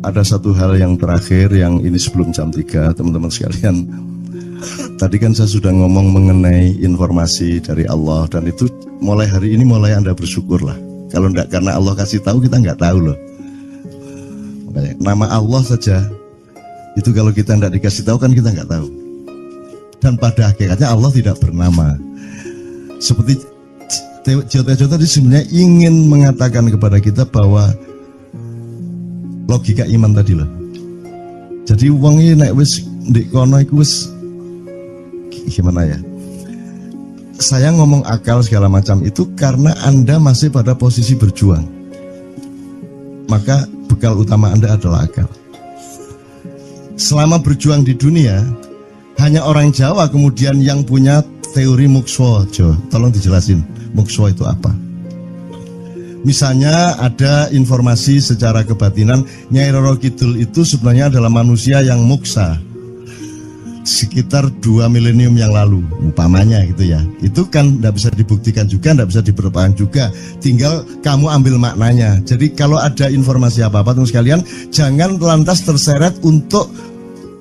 ada satu hal yang terakhir yang ini sebelum jam 3 teman-teman sekalian. Tadi kan saya sudah ngomong mengenai informasi dari Allah, dan itu mulai hari ini mulai Anda bersyukurlah. Kalau enggak karena Allah kasih tahu, kita enggak tahu loh. Makanya, nama Allah saja itu kalau kita enggak dikasih tahu kan kita enggak tahu. Dan pada hakikatnya Allah tidak bernama. Seperti Tejo tadi sebenarnya ingin mengatakan kepada kita bahwa logika iman tadi loh. Jadi wong iki nek wis ndek kono iku wis gimana ya? Saya ngomong akal segala macam itu karena Anda masih pada posisi berjuang. Maka bekal utama Anda adalah akal. Selama berjuang di dunia, hanya orang Jawa kemudian yang punya teori mukswa. Jo, tolong dijelasin mukswa itu apa? Misalnya ada informasi secara kebatinan Nyai Roro Kidul itu sebenarnya adalah manusia yang muksa sekitar 2 milenium yang lalu, umpamanya gitu ya. Itu kan tidak bisa dibuktikan juga, tidak bisa diperpanjang juga. Tinggal kamu ambil maknanya. Jadi kalau ada informasi apa-apa teman sekalian, jangan lantas terseret untuk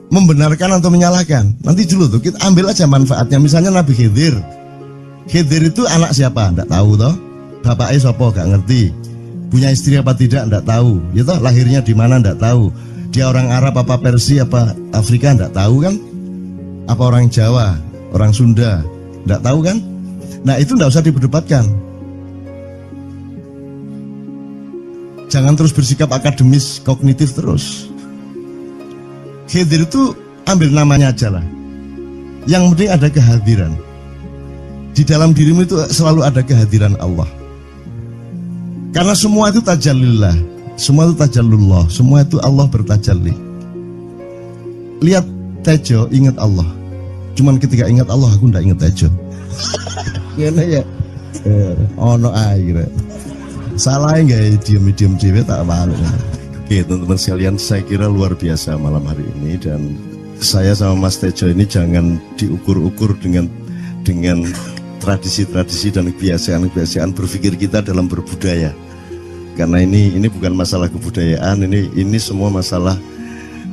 membenarkan atau menyalahkan. Nanti dulu tuh kita ambil aja manfaatnya. Misalnya Nabi Khidir. Khidir itu anak siapa? Tidak tahu toh. Bapaknya siapa? Gak ngerti. Punya istri apa tidak? Tidak tahu. Ya toh, lahirnya di mana? Tidak tahu. Dia orang Arab apa Persia apa Afrika? Tidak tahu kan? Apa orang Jawa, orang Sunda? Tidak tahu kan? Nah itu tidak usah diperdebatkan. Jangan terus bersikap akademis, kognitif terus. Khidir itu ambil namanya aja lah. Yang penting ada kehadiran. Di dalam dirimu itu selalu ada kehadiran Allah. Karena semua itu tajallillah, semua itu tajallullah, semua itu Allah bertajalli. Lihat Tejo, ingat Allah. Cuman ketika ingat Allah, aku ndak ingat Tejo. Gimana ya? Ono air. Salah nggak diem cewek tak malu. Oke teman-teman sekalian, saya kira luar biasa malam hari ini, dan saya sama Mas Tejo ini jangan diukur-ukur dengan tradisi-tradisi dan kebiasaan-kebiasaan berpikir kita dalam berbudaya. Karena ini bukan masalah kebudayaan, ini semua masalah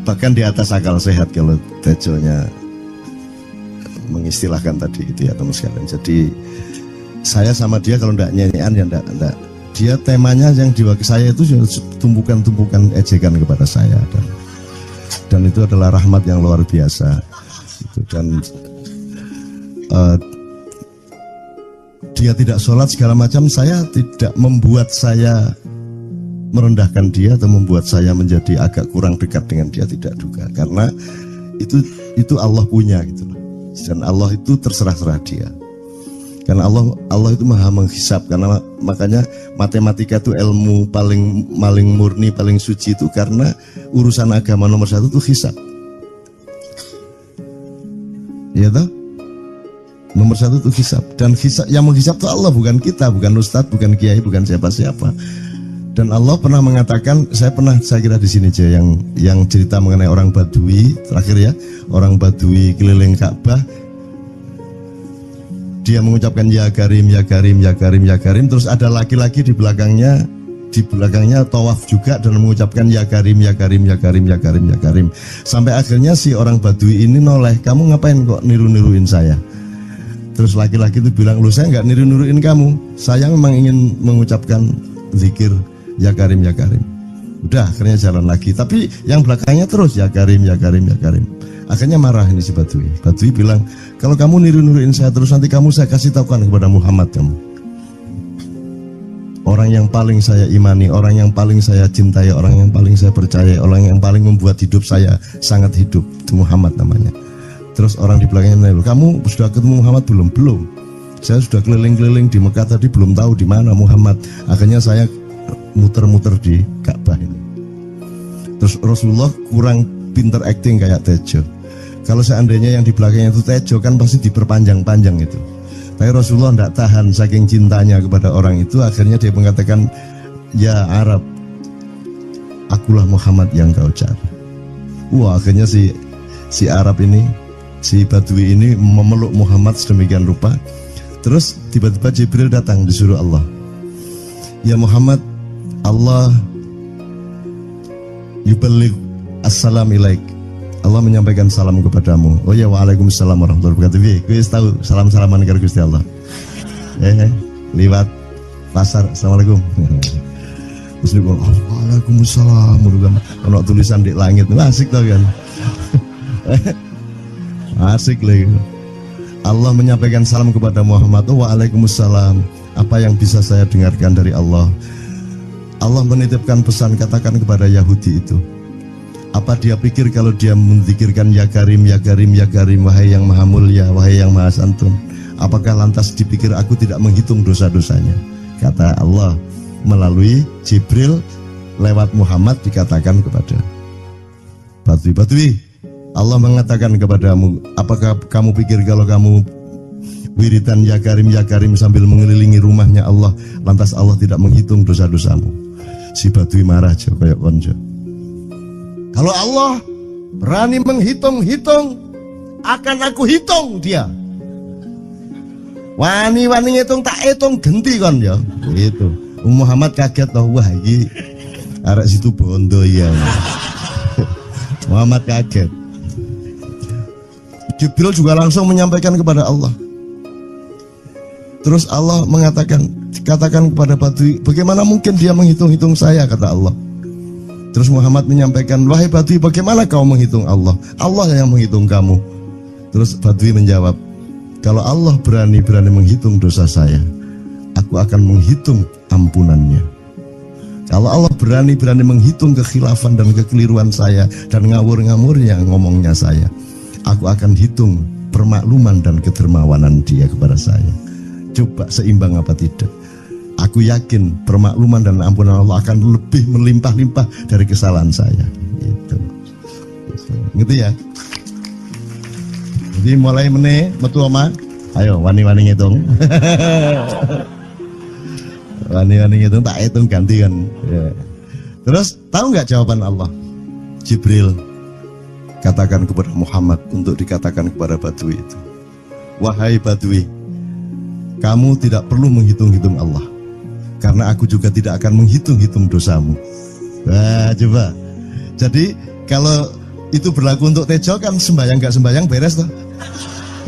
bahkan di atas akal sehat kalau Tejonya mengistilahkan tadi itu ya teman sekalian. Jadi saya sama dia kalau ndak nyanyian ya ndak. Dia temanya yang diwakili saya itu tumpukan-tumpukan ejekan kepada saya, dan itu adalah rahmat yang luar biasa. Dan dia tidak sholat segala macam, saya tidak membuat saya merendahkan dia atau membuat saya menjadi agak kurang dekat dengan dia, tidak juga, karena itu Allah punya gitu loh. Dan Allah itu terserah-serah dia. Karena Allah itu maha menghisap. Karena makanya matematika itu ilmu paling murni, paling suci itu karena urusan agama nomor 1 itu hisap. Iya toh? Nomor 1 itu hisap. Dan hisap, yang menghisap itu Allah, bukan kita, bukan ustadz, bukan kiai, bukan siapa-siapa. Dan Allah pernah mengatakan, saya kira di sini aja yang cerita mengenai orang Badui terakhir ya, orang Badui keliling Ka'bah, dia mengucapkan ya Karim, ya Karim, ya Karim, ya Karim, terus ada laki-laki di belakangnya tawaf juga dan mengucapkan ya Karim, ya Karim, ya Karim, ya Karim, ya Karim, sampai akhirnya si orang Badui ini noleh, kamu ngapain kok niru-niruin saya? Terus laki-laki itu bilang, lu saya nggak niru-niruin kamu, saya memang ingin mengucapkan zikir ya Karim, ya Karim. Udah akhirnya jalan lagi, tapi yang belakangnya terus ya Karim, ya Karim, ya Karim. Akhirnya marah ini si Badui. Badui bilang, kalau kamu niru-niruin saya terus, nanti saya kasih tahukan kepada Muhammad kamu. Orang yang paling saya imani, orang yang paling saya cintai, orang yang paling saya percaya, orang yang paling membuat hidup saya sangat hidup, itu Muhammad namanya. Terus orang di belakangnya menanya, kamu sudah ketemu Muhammad belum? Belum. Saya sudah keliling-keliling di Mekah tadi, belum tahu di mana Muhammad. Akhirnya saya muter-muter di Ka'bah ini. Terus Rasulullah kurang pinter acting kayak Tejo. Kalau seandainya yang di belakangnya itu Tejo kan pasti diperpanjang-panjang itu. Tapi Rasulullah tidak tahan saking cintanya kepada orang itu, akhirnya dia mengatakan, ya Arab, akulah Muhammad yang kau cari. Wah, akhirnya si Arab ini, si Badui ini memeluk Muhammad sedemikian rupa. Terus tiba-tiba Jibril datang disuruh Allah, ya Muhammad, Allah yuballigh assalam ilaik. Allah menyampaikan salam kepadamu. Oh ya, waalaikumsalam warahmatullahi wabarakatuh. Gue tahu salam-salaman karo Gusti Allah. Liwat pasar, assalamualaikum. Terus dia bilang, waalaikumsalam. Kalau tulisan di langit, asik tau kan? Asik lagi. Allah menyampaikan salam kepada Muhammad. Oh, waalaikumsalam. Apa yang bisa saya dengarkan dari Allah? Allah menitipkan pesan, katakan kepada Yahudi itu. Apa dia pikir kalau dia menzikirkan ya Karim, ya Karim, ya Karim, wahai yang maha mulia, wahai yang maha santun, apakah lantas dipikir aku tidak menghitung dosa-dosanya? Kata Allah melalui Jibril lewat Muhammad dikatakan kepada Batui, Allah mengatakan kepadamu, apakah kamu pikir kalau kamu wiridan ya Karim sambil mengelilingi rumahnya Allah, lantas Allah tidak menghitung dosa-dosamu? Si Batui marah aja kayak konco. Kalau Allah berani menghitung-hitung, akan aku hitung dia. Wani-wani ngitung tak hitung genti kon ya. Gitu. Muhammad kaget toh, wah iki arek situ bondo ya. Muhammad kaget. Jibril juga langsung menyampaikan kepada Allah. Terus Allah mengatakan, katakan kepada Batui, bagaimana mungkin dia menghitung-hitung saya, kata Allah. Terus Muhammad menyampaikan, wahai Batui, bagaimana kau menghitung Allah? Allah yang menghitung kamu. Terus Batui menjawab, kalau Allah berani menghitung dosa saya, aku akan menghitung ampunannya. Kalau Allah berani menghitung kekhilafan dan kekeliruan saya dan ngawur-ngawurnya ngomongnya saya, aku akan hitung permakluman dan kedermawanan dia kepada saya. Coba seimbang apa tidak? Aku yakin permakluman dan ampunan Allah akan lebih melimpah-limpah dari kesalahan saya. Gitu ya. Jadi mulai metu oma, ayo wani-wani ngitung. Wani-wani ngitung tak hitung ganti kan. Ya. Terus tahu nggak jawaban Allah? Jibril katakan kepada Muhammad untuk dikatakan kepada Batui itu, wahai Batui, kamu tidak perlu menghitung-hitung Allah, karena aku juga tidak akan menghitung-hitung dosamu. Wah, coba. Jadi kalau itu berlaku untuk Tejo kan sembahyang gak sembahyang beres toh?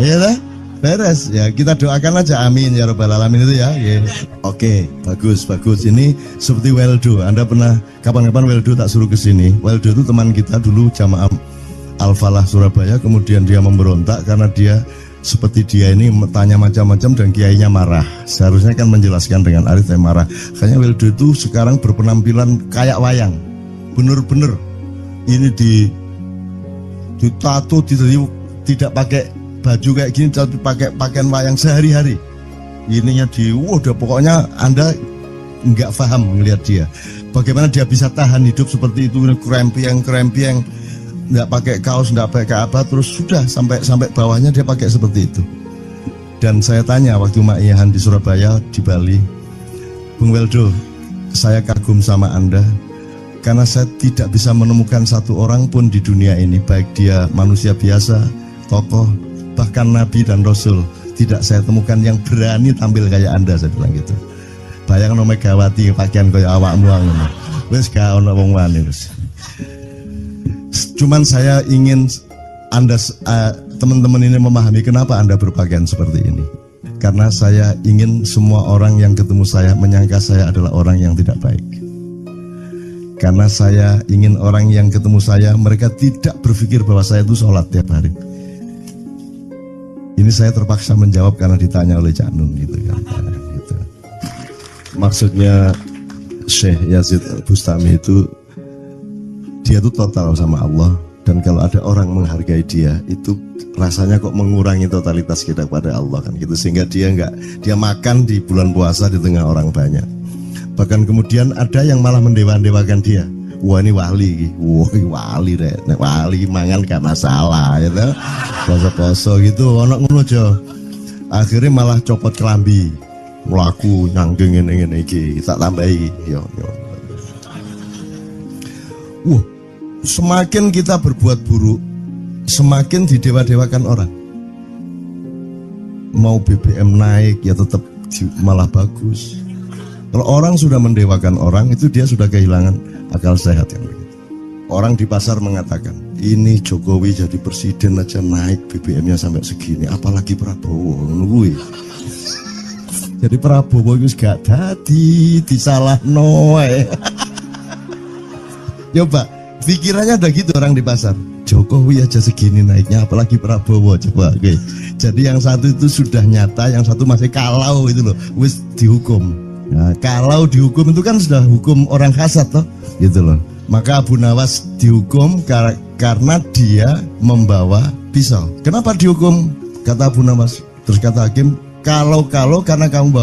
Iya lah, beres. Ya kita doakan aja, amin ya robbal alamin itu ya. Yeah. Oke, bagus. Ini seperti Weldo. Anda pernah kapan-kapan Weldo tak suruh ke sini? Weldo itu teman kita dulu jamaah Al-Falah Surabaya, kemudian dia memberontak karena dia seperti dia ini tanya macam-macam dan kiainya marah. Seharusnya kan menjelaskan dengan arif, saya marah. Kayaknya Weldo itu sekarang berpenampilan kayak wayang. Bener-bener ini ditato, tidak pakai baju kayak gini, tapi pakai pakaian wayang sehari-hari. Ininya udah pokoknya Anda nggak paham melihat dia. Bagaimana dia bisa tahan hidup seperti itu, krempiang, nggak pakai kaos, nggak pakai apa, terus sudah sampai bawahnya dia pakai seperti itu. Dan saya tanya waktu Ma'iyahan di Surabaya, di Bali, Bung Weldo, saya kagum sama Anda karena saya tidak bisa menemukan satu orang pun di dunia ini, baik dia manusia biasa, tokoh, bahkan Nabi dan Rasul, tidak saya temukan yang berani tampil kayak Anda. Saya bilang gitu. Bayangkan Megawati pakaian kayak awakmu ngono. Wis gak ono wong wani terus. Cuman saya ingin Anda teman-teman ini memahami kenapa Anda berpakaian seperti ini. Karena saya ingin semua orang yang ketemu saya menyangka saya adalah orang yang tidak baik. Karena saya ingin orang yang ketemu saya, mereka tidak berpikir bahwa saya itu sholat tiap hari. Ini saya terpaksa menjawab karena ditanya oleh Cak Nun gitu kan. Gitu. Maksudnya Syekh Yazid Bustami itu, dia itu total sama Allah, dan kalau ada orang menghargai dia itu rasanya kok mengurangi totalitas kita kepada Allah kan gitu, sehingga dia makan di bulan puasa di tengah orang banyak. Bahkan kemudian ada yang malah mendewa-dewakan dia. Wah ini wali, wali deh, wali mangan gak masalah, ya gitu. Poso-poso gitu, ono ngono aja. Akhirnya malah copot kelambi, melaku nyanggeng ini tak tambahi, yo. Semakin kita berbuat buruk, semakin didewa-dewakan orang. Mau BBM naik ya tetap malah bagus. Kalau orang sudah mendewakan orang, itu dia sudah kehilangan akal sehat yang begitu. Orang di pasar mengatakan, ini Jokowi jadi presiden aja naik BBM-nya sampai segini, apalagi Prabowo. Nungguin. Jadi Prabowo itu gak tadi disalah noe. Coba pikirannya udah gitu orang di pasar. Jokowi aja segini naiknya, apalagi Prabowo. Coba, oke. Jadi yang satu itu sudah nyata, yang satu masih kalau itu loh, wis dihukum. Nah, kalau dihukum itu kan sudah hukum orang kasat toh, gitu loh. Maka Abu Nawas dihukum karena dia membawa pisau. Kenapa dihukum? Kata Abu Nawas. Terus kata hakim, kalau karena kamu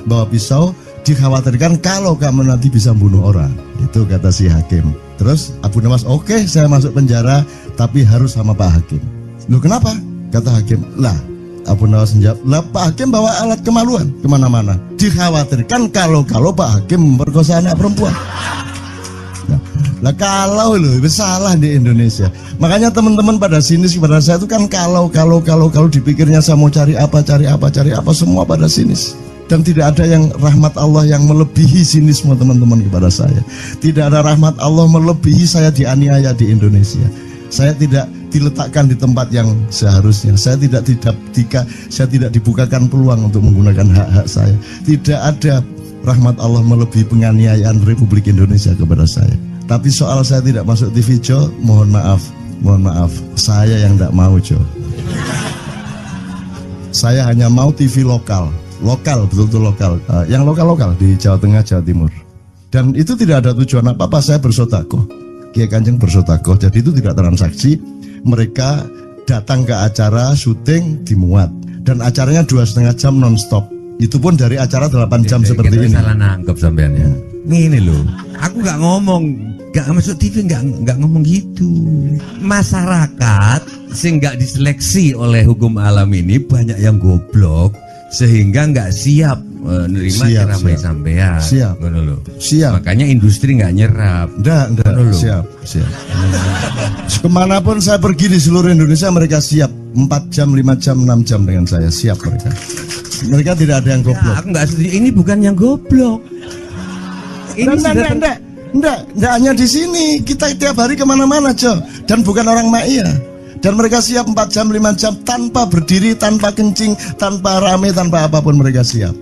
bawa pisau, dikhawatirkan kalau kamu nanti bisa bunuh orang. Itu kata si hakim. Terus Abu Nawas, oke, saya masuk penjara, tapi harus sama Pak Hakim. Loh kenapa? Kata hakim, lah Abu Nawas menjawab, lah Pak Hakim bawa alat kemaluan kemana-mana. Dikhawatirkan kalau Pak Hakim memperkosa anak perempuan. Lah kalau loh, salah di Indonesia. Makanya teman-teman pada sinis kepada saya itu kan kalau dipikirnya saya mau cari apa semua pada sinis. Dan tidak ada yang rahmat Allah yang melebihi sinisme teman-teman kepada saya. Tidak ada rahmat Allah melebihi saya dianiaya di Indonesia. Saya tidak diletakkan di tempat yang seharusnya. Saya tidak dibukakan peluang untuk menggunakan hak-hak saya. Tidak ada rahmat Allah melebihi penganiayaan Republik Indonesia kepada saya. Tapi soal saya tidak masuk TV Jo, mohon maaf, saya yang tidak mau Jo. Saya hanya mau TV lokal, betul-betul lokal, yang lokal di Jawa Tengah, Jawa Timur. Dan itu tidak ada tujuan apa-apa, saya bersodakoh, Kiai Kanjeng bersodakoh, jadi itu tidak transaksi. Mereka datang ke acara syuting dimuat, dan acaranya 2,5 jam non-stop. Itu pun dari acara 8 jam seperti ini. Salah nangkep sampean ya. Ini loh, aku nggak ngomong, nggak masuk TV, nggak ngomong gitu. Masyarakat sing nggak diseleksi oleh hukum alam ini banyak yang goblok sehingga nggak siap menerima ceramah sampean. Siap. Makanya industri nggak nyerap. Nggak. Siap. Kemanapun saya pergi di seluruh Indonesia mereka siap 4 jam, 5 jam, 6 jam dengan saya, siap mereka. Mereka tidak ada yang goblok. Aku nggak setuju. Ini bukan yang goblok. Ini Enggak hanya di sini, kita tiap hari kemana-mana Jo, dan bukan orang Ma'iyah. Dan mereka siap 4 jam, 5 jam tanpa berdiri, tanpa kencing, tanpa rame, tanpa apapun mereka siap.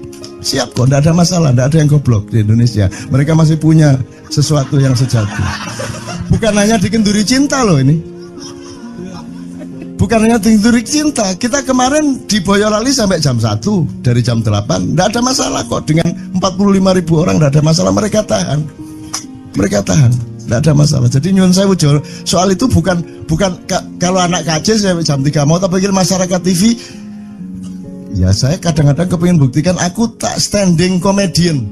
Siap kok, enggak ada masalah, enggak ada yang goblok di Indonesia. Mereka masih punya sesuatu yang sejati. Bukan hanya dikenduri cinta loh ini. Bukan hanya dikenduri cinta, kita kemarin di Boyolali sampai jam 1, dari jam 8, enggak ada masalah kok. Dengan 45.000 orang enggak ada masalah, mereka tahan, tidak ada masalah. Jadi nyuwun sewu soal itu bukan kalau anak KJ saya jam 3 mau tak pikir masyarakat TV. Ya saya kadang-kadang kepingin buktikan aku tak standing comedian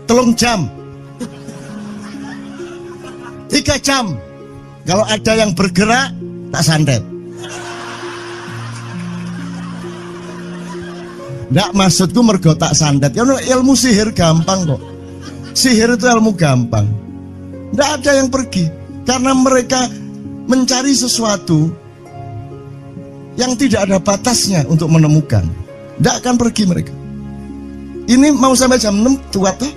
3 jam 3 jam. Kalau ada yang bergerak tak santet. Nggak, maksudku mergo tak santet. Ya ilmu sihir gampang kok. Sihir itu ilmu gampang. Tidak ada yang pergi karena mereka mencari sesuatu yang tidak ada batasnya untuk menemukan. Tidak akan pergi mereka. Ini mau sampai jam 6 kuat tuh.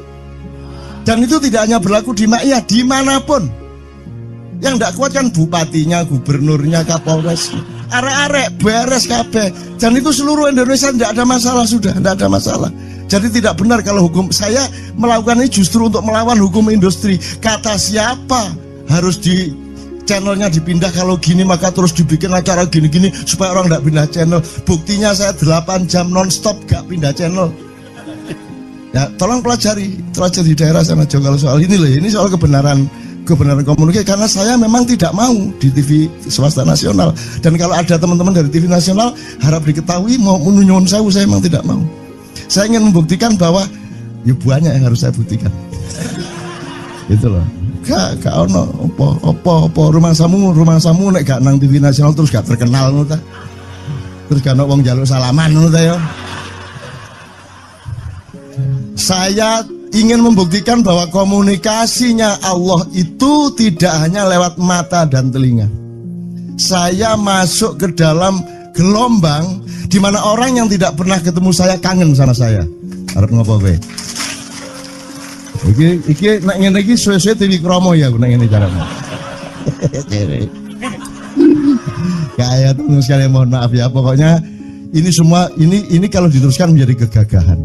Dan itu tidak hanya berlaku di Ma'iyah, dimanapun. Yang tidak kuat kan bupatinya, gubernurnya, kapolres, arek-arek beres kabeh. Dan itu seluruh Indonesia tidak ada masalah sudah, tidak ada masalah. Jadi tidak benar kalau hukum saya melakukan ini justru untuk melawan hukum industri. Kata siapa harus di channelnya dipindah, kalau gini maka terus dibikin acara gini-gini supaya orang tidak pindah channel. Buktinya saya 8 jam non-stop gak pindah channel. Ya tolong pelajari di daerah sana Jo kalau soal ini loh. Ini soal kebenaran komunikasi, karena saya memang tidak mau di TV swasta nasional. Dan kalau ada teman-teman dari TV nasional harap diketahui mau nyuwun sewu, saya memang tidak mau. Saya ingin membuktikan bahwa ya banyak yang harus saya buktikan. Itu loh. Gak ono apa rumah samu nek gak nang TV nasional terus gak terkenal ngono ta. Terus gak ono wong njaluk salaman ngono ta ya. Saya ingin membuktikan bahwa komunikasinya Allah itu tidak hanya lewat mata dan telinga. Saya masuk ke dalam gelombang di mana orang yang tidak pernah ketemu saya kangen sama saya. Harap ngopo kowe? Iki nek ngene iki suwe-suwe TV kromo ya aku nek ngene carane. Kayak teman sekalian mohon maaf ya, pokoknya ini semua ini kalau diteruskan menjadi kegagahan,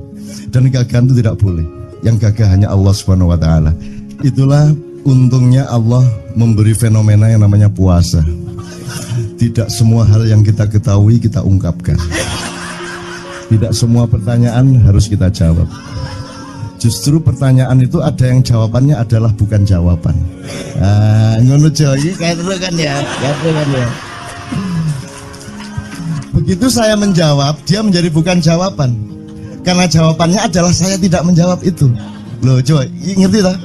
dan kegagahan itu tidak boleh. Yang gagah hanya Allah Subhanahu wa taala. Itulah untungnya Allah memberi fenomena yang namanya puasa. Tidak semua hal yang kita ketahui kita ungkapkan. Tidak semua pertanyaan harus kita jawab. Justru pertanyaan itu ada yang jawabannya adalah bukan jawaban. Ngono iki kayak terus kan ya. Begitu saya menjawab, dia menjadi bukan jawaban. Karena jawabannya adalah saya tidak menjawab itu. Loh, coba ngerti tak?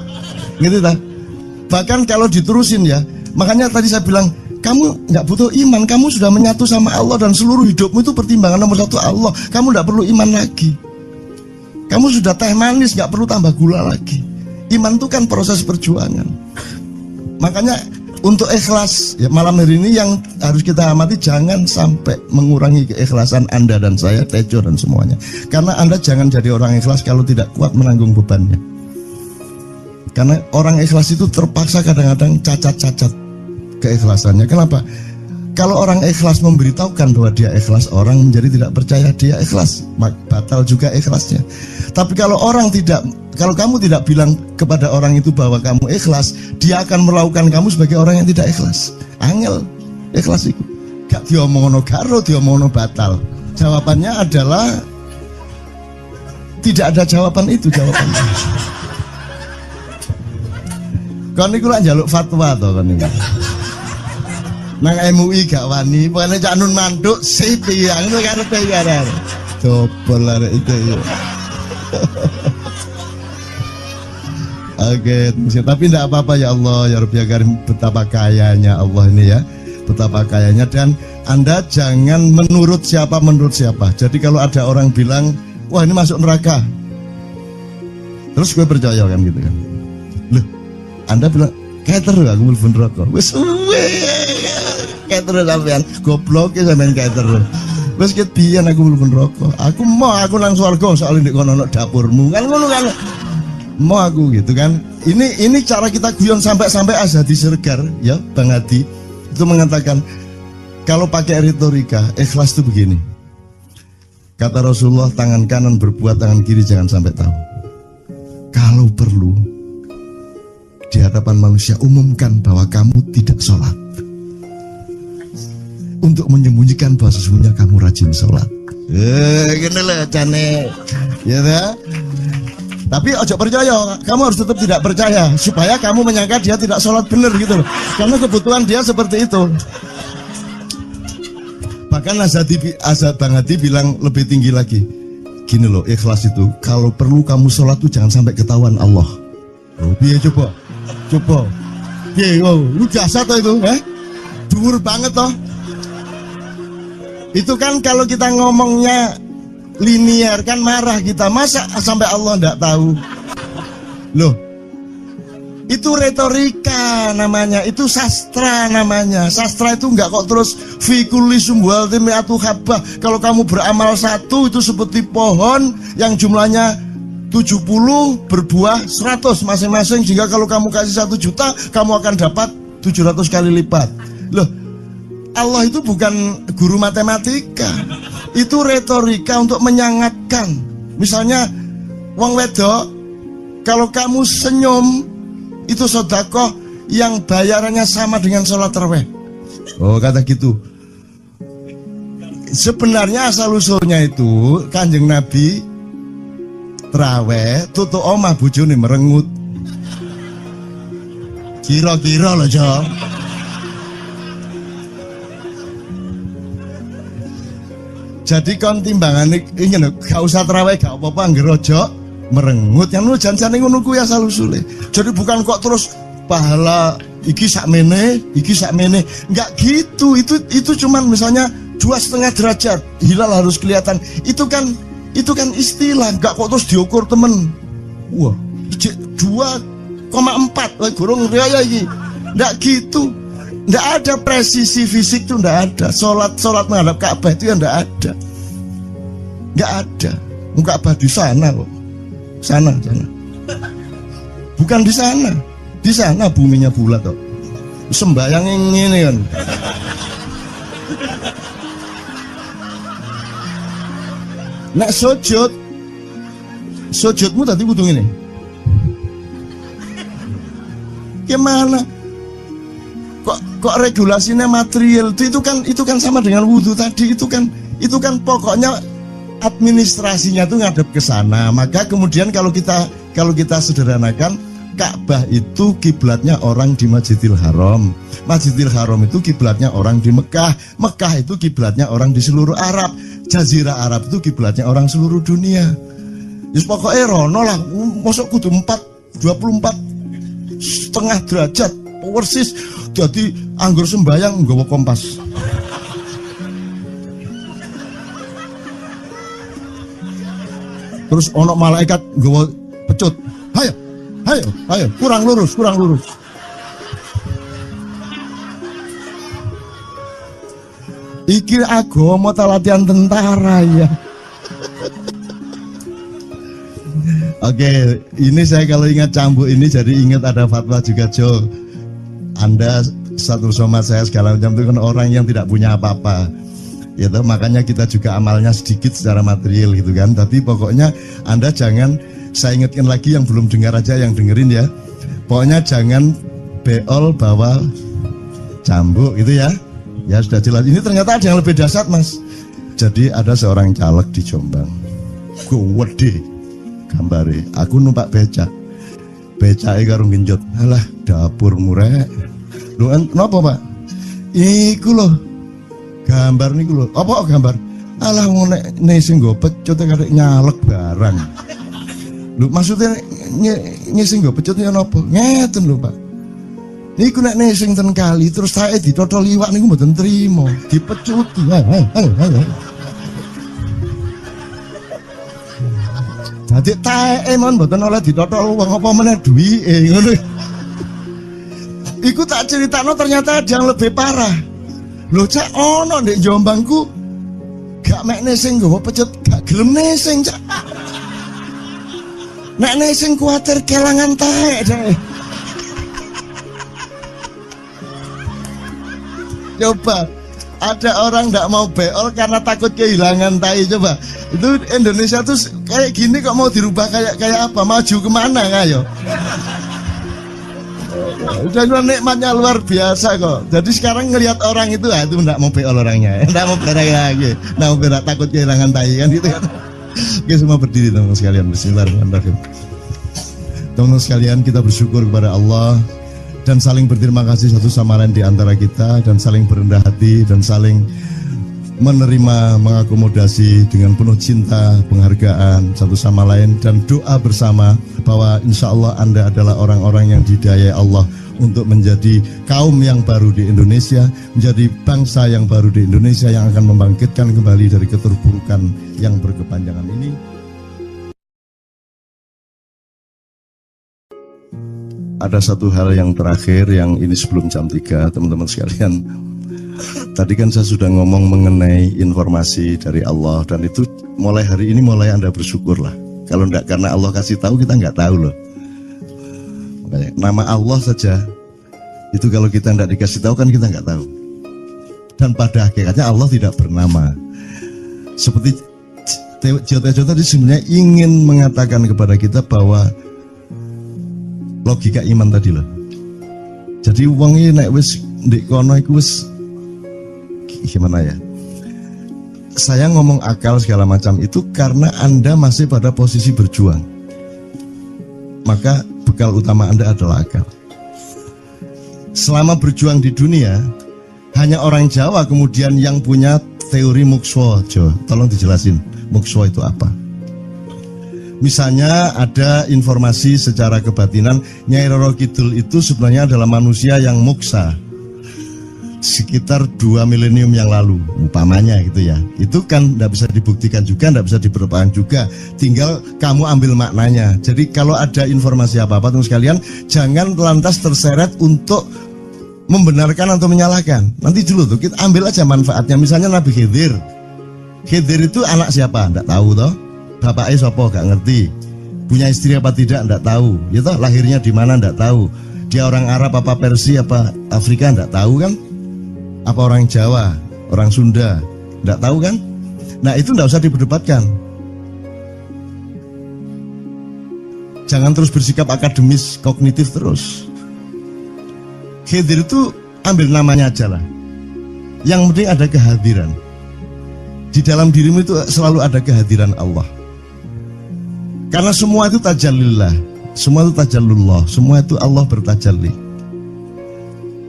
Ngerti tak? Bahkan kalau diterusin ya, makanya tadi saya bilang, kamu nggak butuh iman, kamu sudah menyatu sama Allah dan seluruh hidupmu itu pertimbangan nomor satu Allah. Kamu nggak perlu iman lagi. Kamu sudah teh manis, nggak perlu tambah gula lagi. Iman itu kan proses perjuangan. Makanya untuk ikhlas ya, malam hari ini yang harus kita amati, jangan sampai mengurangi keikhlasan Anda dan saya, Tejo dan semuanya. Karena Anda jangan jadi orang ikhlas kalau tidak kuat menanggung bebannya. Karena orang ikhlas itu terpaksa kadang-kadang cacat-cacat keikhlasannya. Kenapa? Kalau orang ikhlas memberitahukan bahwa dia ikhlas, orang menjadi tidak percaya dia ikhlas, batal juga ikhlasnya. Tapi kalau kamu tidak bilang kepada orang itu bahwa kamu ikhlas, dia akan melakukan kamu sebagai orang yang tidak ikhlas. Angel ikhlas itu gak diomongono karo, diomongono batal. Jawabannya adalah tidak ada jawaban itu jawabannya. Kon niku lak njaluk fatwa to kon niku. Nang MUI gak wani, pokoknya Cak Nun manduk sip ya, ngono karepe ya. Dobol arek itu ya. Oke, tapi tidak apa-apa ya Allah, ya Rabbi ya Karim, betapa kayanya Allah ini ya, betapa kayanya. Dan Anda jangan menurut siapa. Jadi kalau ada orang bilang, wah ini masuk neraka, terus gue percaya kan gitu kan. Loh, Anda bilang, kater aku mlebu neraka. Wis kater sampean, goblok ya sampean kater. Wis ket biyen aku mlebu neraka. Aku nang swarga soal ndek kono dapurmu. Kan ngono kan. Mau aku gitu kan. Ini cara kita guyon sampai Azhadi Sergar ya, Bang Hadi itu mengatakan kalau pakai retorika ikhlas itu begini. Kata Rasulullah, tangan kanan berbuat, tangan kiri jangan sampai tahu. Kalau perlu di hadapan manusia umumkan bahwa kamu tidak sholat, untuk menyembunyikan bahwa sesungguhnya kamu rajin sholat. Gini lah cane, ya dah. Tapi ojo percaya, kamu harus tetap tidak percaya supaya kamu menyangka dia tidak sholat benar gitu loh. Karena kebutuhan dia seperti itu. Bahkan Bang Hadi bilang lebih tinggi lagi. Gini loh, ikhlas itu kalau perlu kamu sholat tuh jangan sampai ketahuan Allah. Oh, biar coba. Biar, lu jasa toh itu, dhuwur banget toh. Itu kan kalau kita ngomongnya linear kan marah kita, masa sampai Allah enggak tahu. Loh, itu retorika namanya, itu sastra namanya. Sastra itu enggak kok terus fikuli sumbual timiatu habah. Kalau kamu beramal satu itu seperti pohon yang jumlahnya 70 berbuah 100 masing-masing, sehingga kalau kamu kasih 1 juta kamu akan dapat 700 kali lipat. Loh, Allah itu bukan guru matematika. Itu retorika untuk menyangatkan. Misalnya wong wedok, kalau kamu senyum itu sedekah yang bayarannya sama dengan sholat tarawih. Oh, kata gitu. Sebenarnya asal usulnya itu Kanjeng Nabi tarawih tutuk omah bojone merengut. Kira-kira loh, Jo. Jadi kon timbangan ini gak usah terawih gak apa-apa, ngerojo merengut yang lu jangan ngono kuwi asal usule. Jadi bukan kok terus pahala iki sakmene, enggak gitu. Itu cuman misalnya 2,5 derajat hilal harus kelihatan. Itu kan istilah, enggak kok terus diukur temen. Wah, 2,4 gurung riaya iki. Enggak gitu. Nggak ada presisi fisik tuh, nggak ada. Sholat menghadap Ka'bah itu ya nggak ada. Nggak ada. Ka'bah di sana kok. Sana. Bukan di sana. Di sana buminya bulat kok. Sembayang ini kan. Nek sujudmu tadi kudu ngene. Gimana? Kok regulasinya material itu kan sama dengan wudhu tadi, itu kan pokoknya administrasinya tuh ngadep ke sana. Maka kemudian kalau kita sederhanakan, Ka'bah itu kiblatnya orang di Masjidil Haram. Masjidil Haram itu kiblatnya orang di Mekah. Mekah itu kiblatnya orang di seluruh Arab. Jazirah Arab itu kiblatnya orang seluruh dunia. Yus pokoknya rono lah, masuk kudu 24,5 derajat persis. Jadi anggur sembayang nggawa kompas. Terus ono malaikat nggawa pecut. Ayo, kurang lurus. Iki agama ta latihan tentara ya. Oke, ini saya kalau ingat cambuk ini jadi ingat ada fatwa juga, Jo. Anda satu sama saya segala macam itu kan orang yang tidak punya apa-apa. Gitu, makanya kita juga amalnya sedikit secara material gitu kan. Tapi pokoknya Anda jangan, saya ingatkan lagi yang belum dengar aja yang dengerin ya. Pokoknya jangan beol bawa cambuk gitu ya. Ya sudah jelas. Ini ternyata ada yang lebih dahsyat, Mas. Jadi ada seorang caleg di Jombang. Gede gambare. Aku numpak becak. Becake karo genjot. Alah, dapur murek. Lho napa, Pak? Iku lho. Gambar niku lho. Apa gambar? Alah ngene sing nggo pecut karek nyalek barang. Lho maksudnya sing nggo pecut ya napa? Ngeten lho, Pak. Niku nek nesing ten kali terus saya ditotol iwak niku mboten trimo, dipecuti. Dadi taeke mon mboten oleh ditotol wong apa meneh duwike ngono. Iku tak critakno ternyata ada yang lebih parah. Lho Cak ono ndek Jombangku gak mek nesing nggawa pecut, gak gelem nesing, Cak. Nek nesing kuwatir kelangan taek deh. Coba ada orang nggak mau beol karena takut kehilangan tai. Coba itu Indonesia tuh kayak gini kok mau dirubah kayak apa? Maju kemana kayo? Dan nikmatnya luar biasa kok. Jadi sekarang ngelihat orang itu nggak mau beol orangnya, nggak mau berak lagi, nggak mau berak, takut kehilangan tai kan gitu kan. Oke, semua berdiri teman-teman sekalian. Bismillahirrahmanirrahim. Teman-teman sekalian, kita bersyukur kepada Allah dan saling berterima kasih satu sama lain di antara kita, dan saling berendah hati dan saling menerima, mengakomodasi dengan penuh cinta, penghargaan satu sama lain, dan doa bersama bahwa insya Allah Anda adalah orang-orang yang dihidayai Allah untuk menjadi kaum yang baru di Indonesia, menjadi bangsa yang baru di Indonesia yang akan membangkitkan kembali dari keterpurukan yang berkepanjangan ini. Ada satu hal yang terakhir yang ini sebelum jam 3, teman-teman sekalian. Tadi kan saya sudah ngomong mengenai informasi dari Allah, dan itu mulai hari ini mulai Anda bersyukurlah. Kalau enggak karena Allah kasih tahu, kita enggak tahu loh. Makanya, nama Allah saja itu kalau kita enggak dikasih tahu kan kita enggak tahu. Dan pada hakikatnya Allah tidak bernama. Seperti Jotejo tadi sebenarnya ingin mengatakan kepada kita bahwa logika iman tadi loh. Jadi wong iki nek wis ndek kono iku wis gimana ya? Saya ngomong akal segala macam itu karena Anda masih pada posisi berjuang. Maka bekal utama Anda adalah akal. Selama berjuang di dunia, hanya orang Jawa kemudian yang punya teori mukswa. Jo, tolong dijelasin mukswa itu apa? Misalnya ada informasi secara kebatinan Nyai Roro Kidul itu sebenarnya adalah manusia yang muksa sekitar 2 milenium yang lalu, umpamanya gitu ya. Itu kan tidak bisa dibuktikan juga, tidak bisa diperlukan juga. Tinggal kamu ambil maknanya. Jadi kalau ada informasi apa-apa teman sekalian, jangan lantas terseret untuk membenarkan atau menyalahkan. Nanti dulu tuh kita ambil aja manfaatnya. Misalnya Nabi Khidir. Khidir itu anak siapa? Tidak tahu toh. Bapaknya sopo gak ngerti. Punya istri apa tidak enggak tahu. Ya toh, lahirnya di mana enggak tahu. Dia orang Arab apa Persia apa Afrika enggak tahu kan? Apa orang Jawa, orang Sunda, enggak tahu kan? Nah, itu enggak usah diperdebatkan. Jangan terus bersikap akademis, kognitif terus. Khidir itu ambil namanya aja lah. Yang penting ada kehadiran. Di dalam dirimu itu selalu ada kehadiran Allah. Karena semua itu tajallillah, semua itu tajallullah, semua itu Allah bertajalli.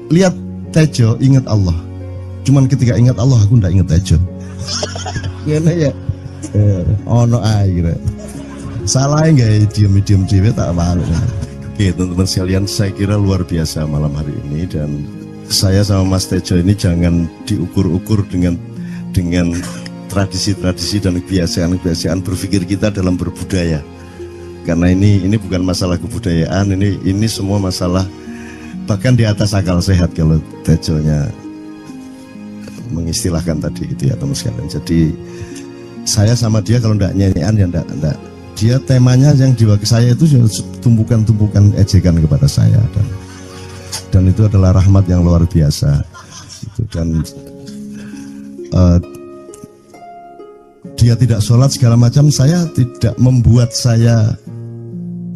Lihat Tejo, ingat Allah. Cuman ketika ingat Allah, aku ndak ingat Tejo. Gimana ya? Ono air. Salah nggak diem cewek tak malu. Oke teman-teman sekalian, saya kira luar biasa malam hari ini, dan saya sama Mas Tejo ini jangan diukur-ukur dengan tradisi-tradisi dan kebiasaan-kebiasaan berpikir kita dalam berbudaya. Karena ini bukan masalah kebudayaan, ini semua masalah bahkan di atas akal sehat kalau Tejonya mengistilahkan tadi gitu ya teman sekalian. Jadi saya sama dia kalau ndak nyanyian ya ndak. Dia temanya yang diwakili saya itu tumpukan-tumpukan ejekan kepada saya, dan itu adalah rahmat yang luar biasa. Dan dia tidak sholat segala macam, saya tidak membuat saya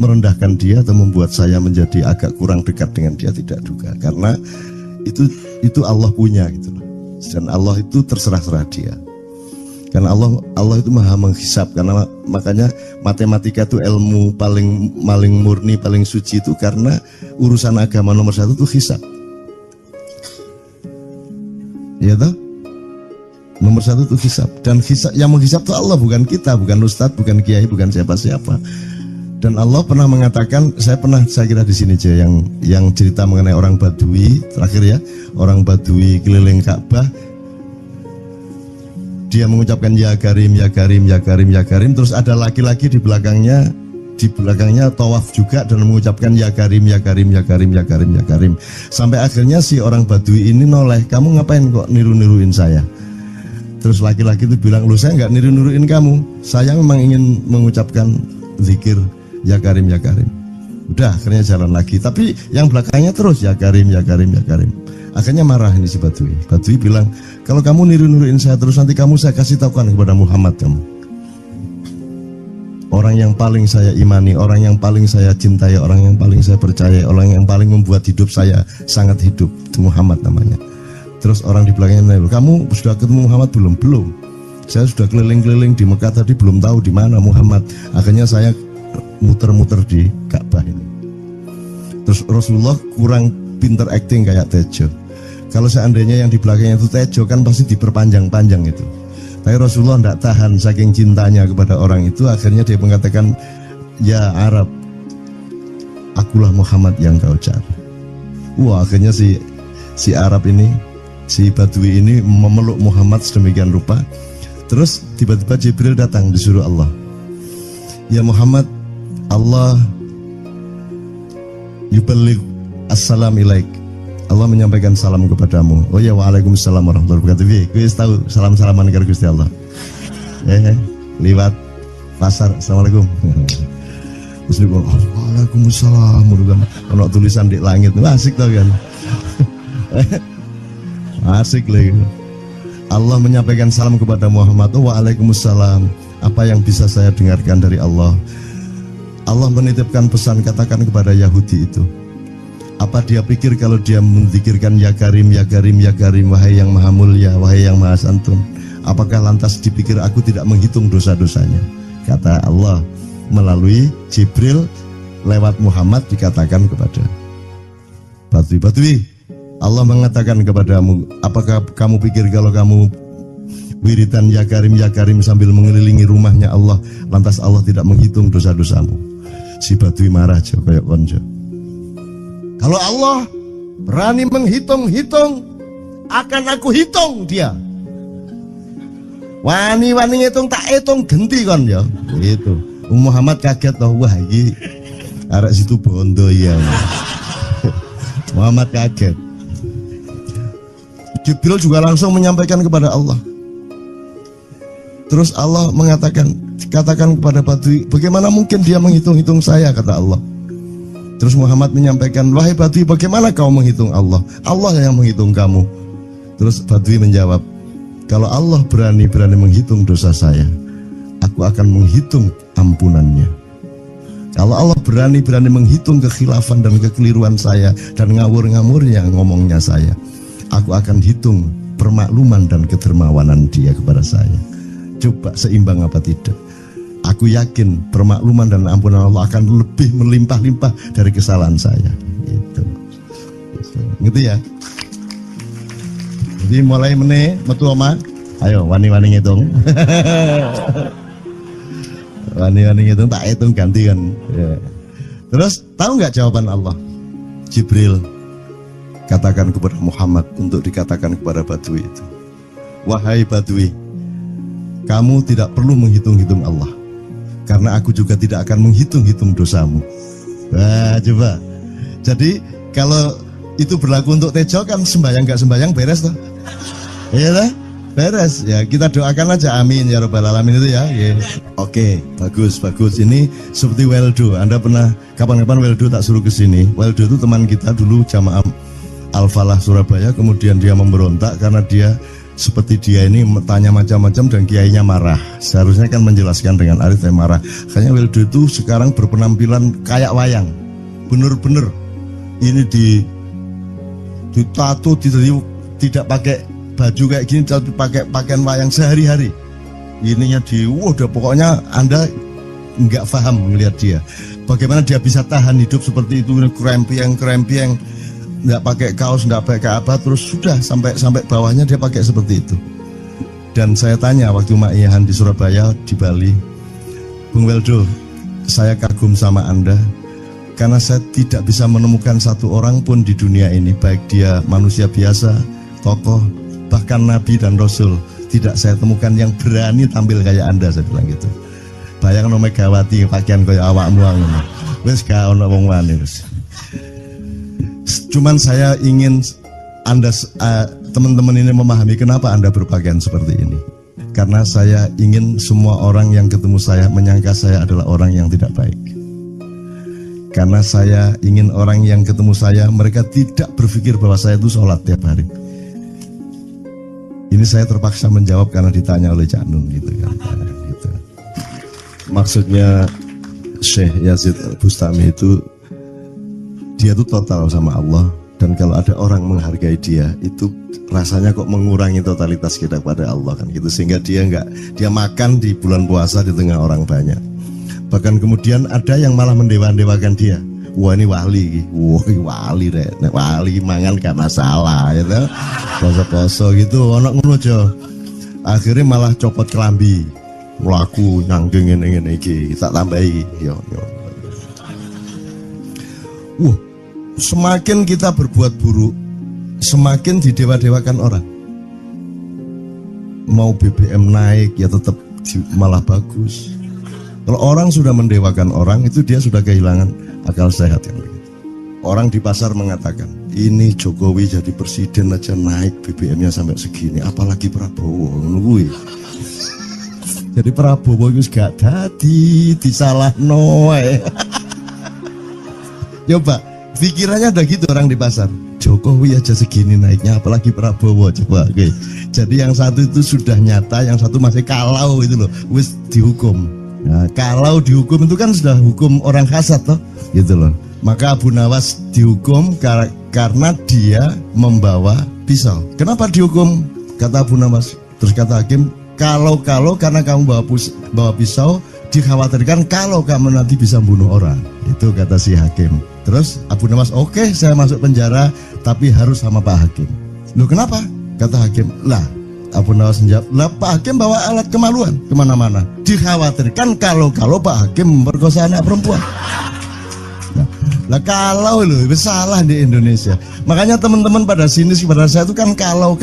merendahkan dia atau membuat saya menjadi agak kurang dekat dengan dia, tidak juga, karena itu Allah punya gitu loh. Dan Allah itu terserah-serah dia. Karena Allah itu maha menghisap, karena makanya matematika itu ilmu paling murni, paling suci itu karena urusan agama nomor satu itu hisap. Ya toh? Nomor satu itu hisap, dan hisap, yang menghisap itu Allah, bukan kita, bukan ustadz, bukan kiai, bukan siapa-siapa. Dan Allah pernah mengatakan, saya kira di sini aja yang cerita mengenai orang Badui terakhir ya, orang Badui keliling Ka'bah. Dia mengucapkan ya Karim, ya Karim, ya Karim, ya Karim. Terus ada laki-laki di belakangnya tawaf juga dan mengucapkan ya Karim, ya Karim, ya Karim, ya Karim, ya Karim. Sampai akhirnya si orang Badui ini noleh, kamu ngapain kok niru-niruin saya? Terus laki-laki itu bilang, lu saya nggak niru-niruin kamu, saya memang ingin mengucapkan zikir ya Karim, ya Karim. Udah, akhirnya jalan lagi. Tapi yang belakangnya terus ya Karim, ya Karim, ya Karim. Akhirnya marah ini si Badui. Badui bilang, kalau kamu niru-niruin saya terus, nanti saya kasih tahukan kepada Muhammad kamu. Orang yang paling saya imani, orang yang paling saya cintai, orang yang paling saya percaya, orang yang paling membuat hidup saya sangat hidup, itu Muhammad namanya. Terus orang di belakangnya menanya, kamu sudah ketemu Muhammad belum? Belum. Saya sudah keliling-keliling di Mekah tadi, belum tahu di mana Muhammad. Akhirnya saya muter-muter di Ka'bah ini. Terus Rasulullah kurang pinter acting kayak Tejo. Kalau seandainya yang di belakangnya itu Tejo kan pasti diperpanjang-panjang itu. Tapi Rasulullah tidak tahan saking cintanya kepada orang itu, akhirnya dia mengatakan, ya Arab, akulah Muhammad yang kau cari. Wah, akhirnya si Arab ini, si Badui ini memeluk Muhammad sedemikian rupa. Terus tiba-tiba Jibril datang disuruh Allah. Ya Muhammad, Allah yuballigh assalam ilaik. Allah menyampaikan salam kepadamu. Oh ya, waalaikumsalam warahmatullahi wabarakatuh. Gue tahu salam-salaman karo Gusti Allah. Lewat pasar, assalamualaikum. Terus dia bilang, waalaikumsalam. Kalau tulisan di langit, asik tau kan? Asik lagi. Allah menyampaikan salam kepada Muhammad. Oh, waalaikumsalam. Apa yang bisa saya dengarkan dari Allah? Allah menitipkan pesan, katakan kepada Yahudi itu. Apa dia pikir kalau dia menzikirkan ya Karim, ya Karim, ya Karim, wahai yang maha mulia, wahai yang maha santun, apakah lantas dipikir aku tidak menghitung dosa-dosanya? Kata Allah melalui Jibril lewat Muhammad dikatakan kepada Badui, Allah mengatakan kepadamu, apakah kamu pikir kalau kamu wiridan ya Karim sambil mengelilingi rumahnya Allah, lantas Allah tidak menghitung dosa-dosamu? Si Badui marah aja kayak konjo. Kalau Allah berani menghitung-hitung, akan aku hitung dia. Wani-wani ngitung tak hitung genti kon ya. Itu. Muhammad kaget toh, wah iki arek situ bondo ya. Muhammad kaget. Jibril juga langsung menyampaikan kepada Allah. Terus Allah mengatakan, katakan kepada Badui, bagaimana mungkin dia menghitung-hitung saya, kata Allah. Terus Muhammad menyampaikan, wahai Badui, bagaimana kau menghitung Allah? Allah yang menghitung kamu. Terus Badui menjawab, kalau Allah berani menghitung dosa saya, aku akan menghitung ampunannya. Kalau Allah berani menghitung kekhilafan dan kekeliruan saya dan ngawur-ngawurnya ngomongnya saya, aku akan hitung permakluman dan kedermawanan dia kepada saya. Coba seimbang apa tidak? Aku yakin permakluman dan ampunan Allah akan lebih melimpah-limpah dari kesalahan saya. Gitu ya. Jadi mulai metu oma, ayo wani-wani ngitung. Wani-wani ngitung, tak hitung ganti kan. Ya. Terus tahu nggak jawaban Allah? Jibril katakan kepada Muhammad untuk dikatakan kepada Badui itu, wahai Badui, kamu tidak perlu menghitung-hitung Allah, karena aku juga tidak akan menghitung-hitung dosamu. Wah, coba. Jadi kalau itu berlaku untuk Tejo kan sembahyang gak sembahyang beres toh? Iya lah, beres. Ya kita doakan aja, amin ya robbal alamin itu ya. Yeah. Oke, bagus. Ini seperti Weldo. Anda pernah kapan-kapan Weldo tak suruh ke sini? Weldo itu teman kita dulu jamaah Al-Falah Surabaya, kemudian dia memberontak karena dia seperti dia ini tanya macam-macam dan kiainya marah. Seharusnya kan menjelaskan dengan arif, marah. Kayaknya Weldo itu sekarang berpenampilan kayak wayang. Bener-bener ini ditato, tidak pakai baju kayak gini, tapi pakai pakaian wayang sehari-hari. Ininya udah pokoknya Anda nggak paham melihat dia. Bagaimana dia bisa tahan hidup seperti itu, krempieng, nggak pakai kaos, nggak pakai apa, terus sudah sampai bawahnya dia pakai seperti itu. Dan saya tanya waktu Ma'iyahan di Surabaya, di Bali, Bung Weldo, saya kagum sama Anda karena saya tidak bisa menemukan satu orang pun di dunia ini, baik dia manusia biasa, tokoh, bahkan Nabi dan Rasul, tidak saya temukan yang berani tampil kayak Anda. Saya bilang gitu. Bayang no Megawati pakaian kayak awakmu ngono. Wis gak ono wong wani wis. Cuman saya ingin Anda teman-teman ini memahami kenapa Anda berpakaian seperti ini. Karena saya ingin semua orang yang ketemu saya menyangka saya adalah orang yang tidak baik. Karena saya ingin orang yang ketemu saya, mereka tidak berpikir bahwa saya itu sholat tiap hari. Ini saya terpaksa menjawab karena ditanya oleh Cak Nun gitu kan. Gitu. Maksudnya Syekh Yazid Bustami itu, dia itu total sama Allah, dan kalau ada orang menghargai dia, itu rasanya kok mengurangi totalitas kita kepada Allah kan gitu, sehingga dia makan di bulan puasa di tengah orang banyak. Bahkan kemudian ada yang malah mendewa-dewakan dia. Wah ini wali, wali deh, wali mangan gak masalah, ya gitu. Poso-poso gitu, ono ngono aja. Akhirnya malah copot kelambi, melaku nyanggeng ngene iki, tak tambahi, yo. Semakin kita berbuat buruk, semakin didewa-dewakan orang. Mau BBM naik ya tetap malah bagus. Kalau orang sudah mendewakan orang, itu dia sudah kehilangan akal sehat yang begitu. Orang di pasar mengatakan, ini Jokowi jadi presiden aja naik BBM-nya sampai segini, apalagi Prabowo. Nungguin. Jadi Prabowo itu gak dadi disalah noe. Coba pikirannya ada gitu orang di pasar. Jokowi aja segini naiknya, apalagi Prabowo. Coba, oke. Jadi yang satu itu sudah nyata, yang satu masih kalau itu loh, wis dihukum. Nah, kalau dihukum itu kan sudah hukum orang kasat toh, gitu loh. Maka Abu Nawas dihukum karena dia membawa pisau. Kenapa dihukum? Kata Abu Nawas. Terus kata hakim, kalau karena kamu bawa pisau, dikhawatirkan kalau kamu nanti bisa bunuh orang. Itu kata si hakim. Terus Abu Nawas, oke, saya masuk penjara, tapi harus sama Pak Hakim. Loh kenapa? Kata hakim, lah Abu Nawas menjawab, lah Pak Hakim bawa alat kemaluan kemana-mana. Dikhawatirkan kalau Pak Hakim memperkosa anak perempuan. Lah kalau loh, salah di Indonesia. Makanya teman-teman pada sinis kepada saya itu kan kalau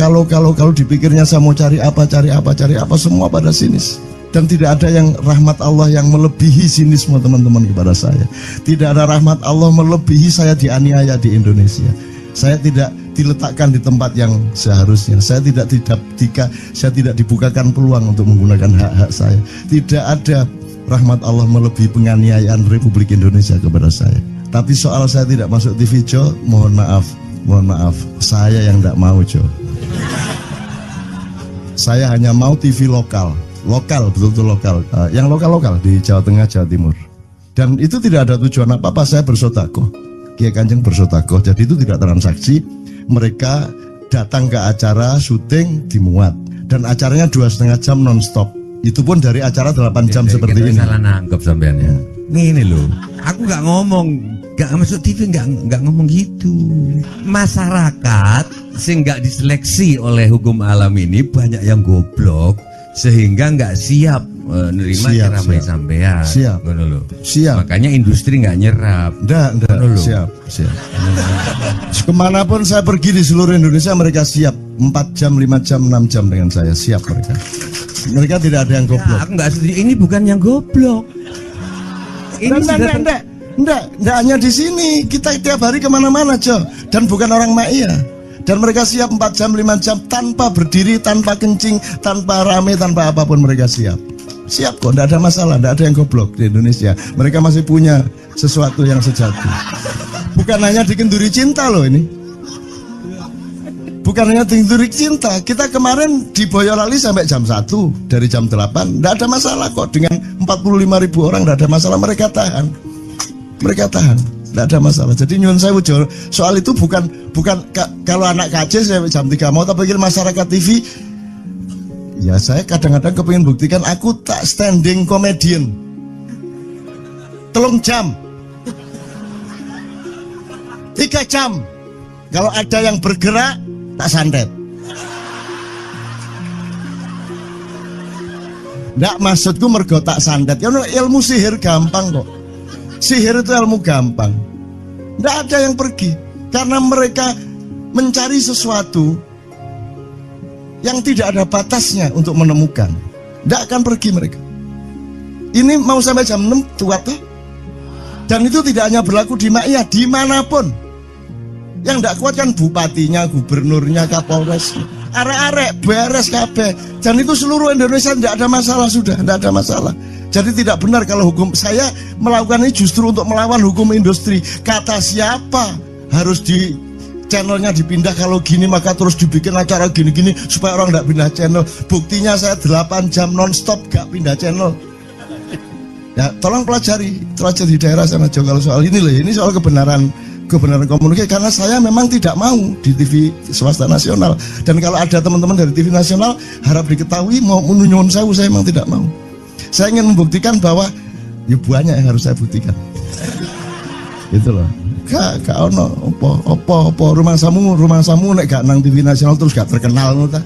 dipikirnya saya mau cari apa semua pada sinis. Dan tidak ada yang rahmat Allah yang melebihi sinisme teman-teman kepada saya. Tidak ada rahmat Allah melebihi saya dianiaya di Indonesia. Saya tidak diletakkan di tempat yang seharusnya. Saya tidak dibukakan peluang untuk menggunakan hak-hak saya. Tidak ada rahmat Allah melebihi penganiayaan Republik Indonesia kepada saya. Tapi soal saya tidak masuk TV, Jo, mohon maaf, saya yang tidak mau, Jo. Saya hanya mau TV lokal, betul-betul lokal, yang lokal di Jawa Tengah, Jawa Timur. Dan itu tidak ada tujuan apa-apa, saya bersodakoh. Kiai Kanjeng bersodakoh, jadi itu tidak transaksi. Mereka datang ke acara syuting dimuat, dan acaranya 2,5 jam non-stop. Itu pun dari acara 8 jam seperti ini. Salah nangkep sampean ya. Ini loh, aku nggak ngomong, nggak masuk TV, nggak ngomong gitu. Masyarakat sing nggak diseleksi oleh hukum alam ini banyak yang goblok sehingga nggak siap nerima ceramah sampean. Siap. Makanya industri nggak nyerap. Nggak. Siap. Kemanapun saya pergi di seluruh Indonesia mereka siap. 4 jam, 5 jam, 6 jam dengan saya, siap mereka. Mereka tidak ada yang goblok. Aku nggak setuju. Ini bukan yang goblok. Ini Enggak hanya di sini. Kita tiap hari kemana-mana, Jo. Dan bukan orang Ma'iyah. Dan mereka siap 4 jam, 5 jam tanpa berdiri, tanpa kencing, tanpa rame, tanpa apapun mereka siap. Siap kok, tidak ada masalah, tidak ada yang goblok di Indonesia. Mereka masih punya sesuatu yang sejati. Bukan hanya dikenduri cinta loh ini. Bukan hanya dikenduri cinta. Kita kemarin di Boyolali sampai jam 1, dari jam 8. Tidak ada masalah kok, dengan 45.000 orang tidak ada masalah, mereka tahan. Tidak ada masalah. Jadi nyuwun sewu, soal itu bukan kalau anak KJ saya jam 3 mau tak pikir masyarakat TV. Ya saya kadang-kadang kepingin buktikan aku tak standing comedian 3 jam 3 jam. Kalau ada yang bergerak tak santet. Nggak, maksudku mergo tak santet. Ya ilmu sihir gampang kok. Sihir itu ilmu gampang. Nggak ada yang pergi karena mereka mencari sesuatu yang tidak ada batasnya untuk menemukan. Tidak akan pergi mereka. Ini mau sampai jam 6 kuat tuh. Dan itu tidak hanya berlaku di Ma'iyah, dimanapun. Yang tidak kuat kan bupatinya, gubernurnya, kapolres, arek-arek beres kabeh. Dan itu seluruh Indonesia tidak ada masalah, sudah tidak ada masalah. Jadi tidak benar kalau hukum, saya melakukan ini justru untuk melawan hukum industri. Kata siapa harus di channelnya dipindah, kalau gini maka terus dibikin acara gini-gini supaya orang tidak pindah channel. Buktinya saya 8 jam non-stop gak pindah channel. Ya tolong pelajari di daerah sana juga kalau soal ini loh. Ini soal kebenaran komunikasi, karena saya memang tidak mau di TV swasta nasional. Dan kalau ada teman-teman dari TV nasional harap diketahui mau menunyun saya memang tidak mau. Saya ingin membuktikan bahwa ya banyak yang harus saya buktikan. Itu loh. Gak ono opo rumah samu nek gak nang TV nasional terus gak terkenal ngono ta.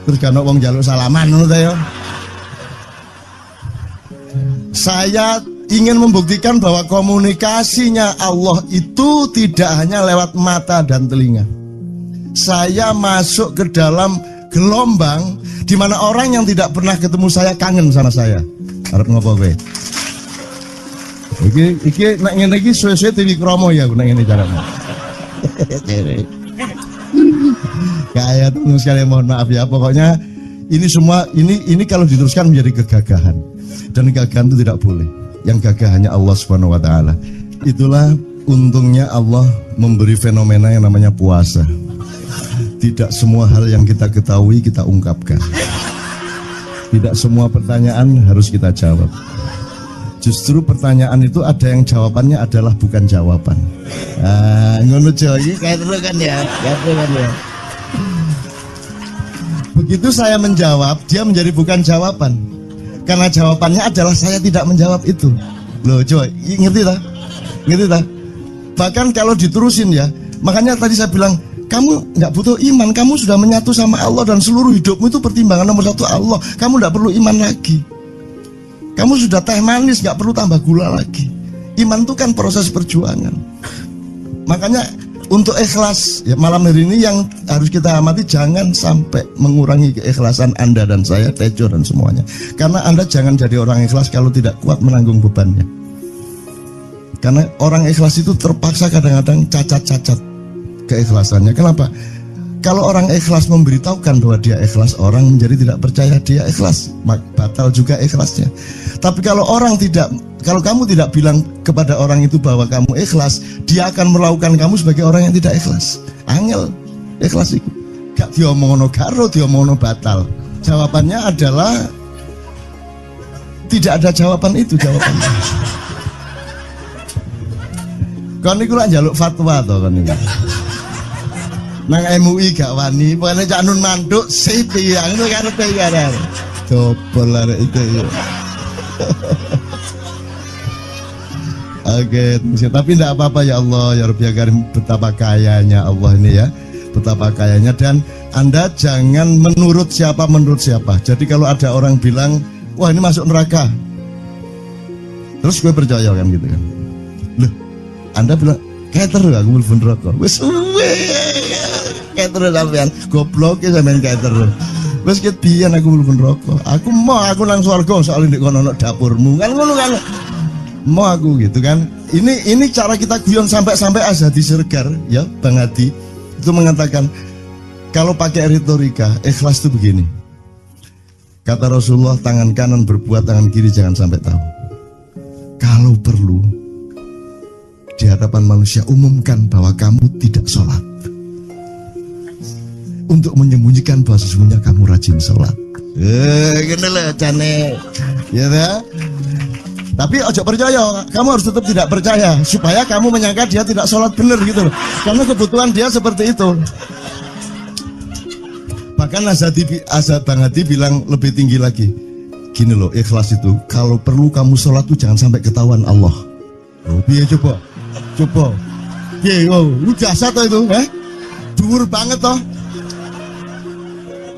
Terus gak ono wong njaluk salaman ngono ta ya. Saya ingin membuktikan bahwa komunikasinya Allah itu tidak hanya lewat mata dan telinga. Saya masuk ke dalam gelombang di mana orang yang tidak pernah ketemu saya kangen sama saya. Arep ngopo kowe? Iki nek ngene iki suwe-suwe TV Kromo ya nek ngene carane. Kayak tuh sekali mohon maaf ya, pokoknya ini semua ini kalau diteruskan menjadi kegagahan. Dan kegagahan itu tidak boleh. Yang gagah hanya Allah Subhanahu wa taala. Itulah untungnya Allah memberi fenomena yang namanya puasa. Tidak semua hal yang kita ketahui kita ungkapkan. Tidak semua pertanyaan harus kita jawab. Justru pertanyaan itu ada yang jawabannya adalah bukan jawaban. Ngono iki kayak terus kan ya. Begitu saya menjawab, dia menjadi bukan jawaban. Karena jawabannya adalah saya tidak menjawab itu. Loh, coy, ngerti tak? Ngerti tak? Bahkan kalau diterusin ya, makanya tadi saya bilang, kamu nggak butuh iman, kamu sudah menyatu sama Allah dan seluruh hidupmu itu pertimbangan nomor 1 Allah. Kamu nggak perlu iman lagi. Kamu sudah teh manis, nggak perlu tambah gula lagi. Iman itu kan proses perjuangan. Makanya untuk ikhlas ya, malam hari ini yang harus kita amati, jangan sampai mengurangi keikhlasan Anda dan saya, Tejo dan semuanya. Karena Anda jangan jadi orang ikhlas kalau tidak kuat menanggung bebannya. Karena orang ikhlas itu terpaksa kadang-kadang cacat-cacat. keikhlasannya. Kenapa? Kalau orang ikhlas memberitahukan bahwa dia ikhlas, orang menjadi tidak percaya dia ikhlas, batal juga ikhlasnya. Tapi kalau kamu tidak bilang kepada orang itu bahwa kamu ikhlas, dia akan melakukan kamu sebagai orang yang tidak ikhlas. Angel ikhlas itu. Gak diomongno karo, diomongno batal. Jawabannya adalah tidak ada jawaban itu jawabannya. Kon niku lak njaluk fatwa to kon niku. Nang MUI gak wani, pokoknya Cak Nun mantuk sip ya, ngono karepe ya. Dobol arek itu ya. Oke, tapi tidak apa-apa ya Allah, ya Rabbi ya Karim, betapa kayanya Allah ini ya. Betapa kayanya, dan Anda jangan menurut siapa. Jadi kalau ada orang bilang, wah ini masuk neraka, terus gue percaya kan gitu kan. Loh, Anda bilang, kater aku mlebu neraka. Wis kater sampean, goblok ya sampean kater. Wis ket biyen aku mlebu neraka. Aku nang swarga soalnya ndek kono ana dapurmu. Kan ngono kan. Mau aku gitu kan. Ini cara kita guyon sampai Azhadi Siregar ya, Bang Hadi itu mengatakan kalau pakai retorika ikhlas itu begini. Kata Rasulullah, tangan kanan berbuat, tangan kiri jangan sampai tahu. Kalau perlu di hadapan manusia umumkan bahwa kamu tidak sholat, untuk menyembunyikan bahwa sesungguhnya kamu rajin sholat. Gini lah cane, ya dah. Tapi ojo percaya, kamu harus tetap tidak percaya supaya kamu menyangka dia tidak sholat benar gitu loh. Karena kebutuhan dia seperti itu. Bahkan Bang Hadi bilang lebih tinggi lagi. Gini loh, ikhlas itu kalau perlu kamu sholat tuh jangan sampai ketahuan Allah. Oh, biar coba. Biar, lu jasa toh itu, dhuwur banget toh.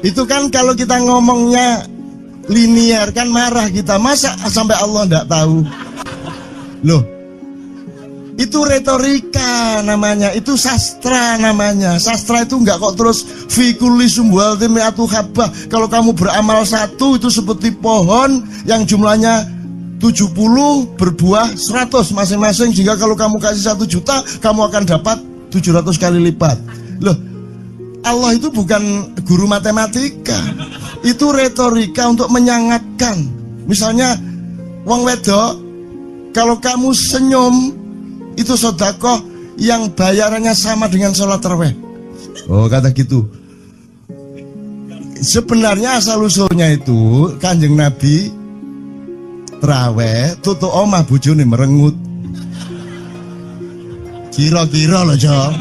Itu kan kalau kita ngomongnya linear kan marah kita, masa sampai Allah enggak tahu. Loh, itu retorika namanya, itu sastra namanya. Sastra itu enggak kok terus fi kulli sumbuhatin mi'atu habbah. Kalau kamu beramal satu itu seperti pohon yang jumlahnya 70 berbuah 100 masing-masing, sehingga kalau kamu kasih 1 juta kamu akan dapat 700 kali lipat. Loh, Allah itu bukan guru matematika. Itu retorika untuk menyangatkan. Misalnya wong wedok, kalau kamu senyum itu sedekah yang bayarannya sama dengan sholat tarawih. Oh, kata gitu. Sebenarnya asal usulnya itu Kanjeng Nabi tarawih tutuk omah bojone merengut. Kira-kira loh, Jo.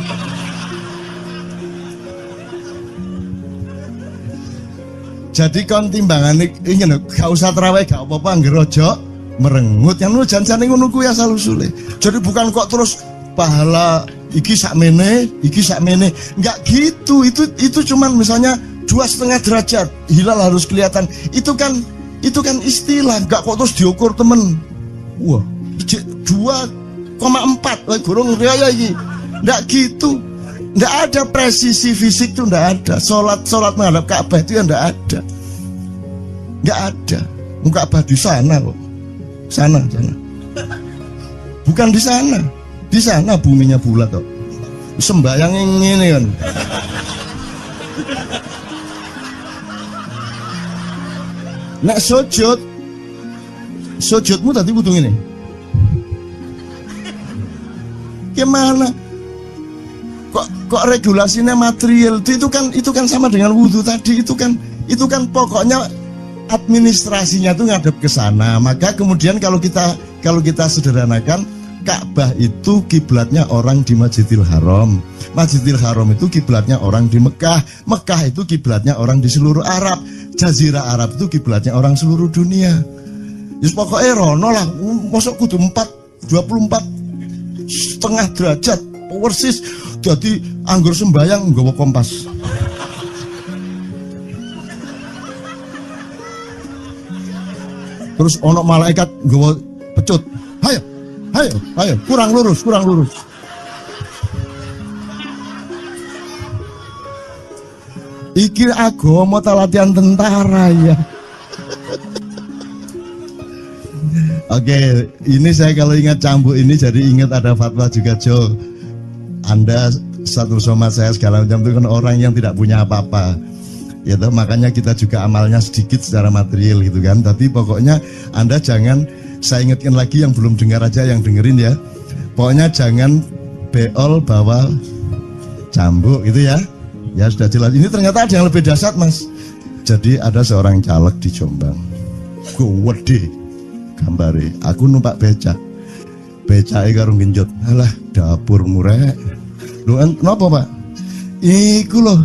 Jadi kon timbangan ini gak usah terawih gak apa-apa, ngerojo merengut yang lu jangan ngono kuwi asal usule. Jadi bukan kok terus pahala iki sakmene, enggak gitu. Itu cuman misalnya 2,5 derajat hilal harus kelihatan. Itu kan istilah, enggak kok terus diukur temen. Wah, 2,4 gurung riaya iki. Enggak gitu. Nggak ada presisi fisik tuh, nggak ada. Sholat menghadap Ka'bah itu ya nggak ada. Nggak ada. Ka'bah di sana kok. Sana. Bukan di sana. Di sana buminya bulat kok. Sembayang ini kan. Nek sujudmu tadi butuh ini. Gimana? Kok regulasinya material itu kan sama dengan wudhu tadi. Itu kan pokoknya administrasinya tuh ngadep ke sana. Maka kemudian kalau kita sederhanakan, Ka'bah itu kiblatnya orang di Masjidil Haram. Masjidil Haram itu kiblatnya orang di Mekah. Mekah itu kiblatnya orang di seluruh Arab. Jazirah Arab itu kiblatnya orang seluruh dunia. Just pokoknya rono lah. Masuk kudu 24,5 derajat persis. Jadi anggur sembayang nggawa kompas. Terus ono malaikat nggawa pecut. Ayo, kurang lurus. Iki agama ta latihan tentara ya. Oke, ini saya kalau ingat cambuk ini jadi ingat ada fatwa juga, Jo. Anda satu somad saya segala macam itu kan orang yang tidak punya apa-apa. Ya toh, makanya kita juga amalnya sedikit secara material gitu kan. Tapi pokoknya Anda jangan, saya ingatkan lagi yang belum dengar aja yang dengerin ya. Pokoknya jangan beol bawa cambuk gitu ya. Ya sudah jelas. Ini ternyata ada yang lebih dahsyat Mas. Jadi ada seorang caleg di Jombang. Gede gambare. Aku numpak becak. Becake karo genjot. Alah dapur murek. Lho napa Pak? Iku lho.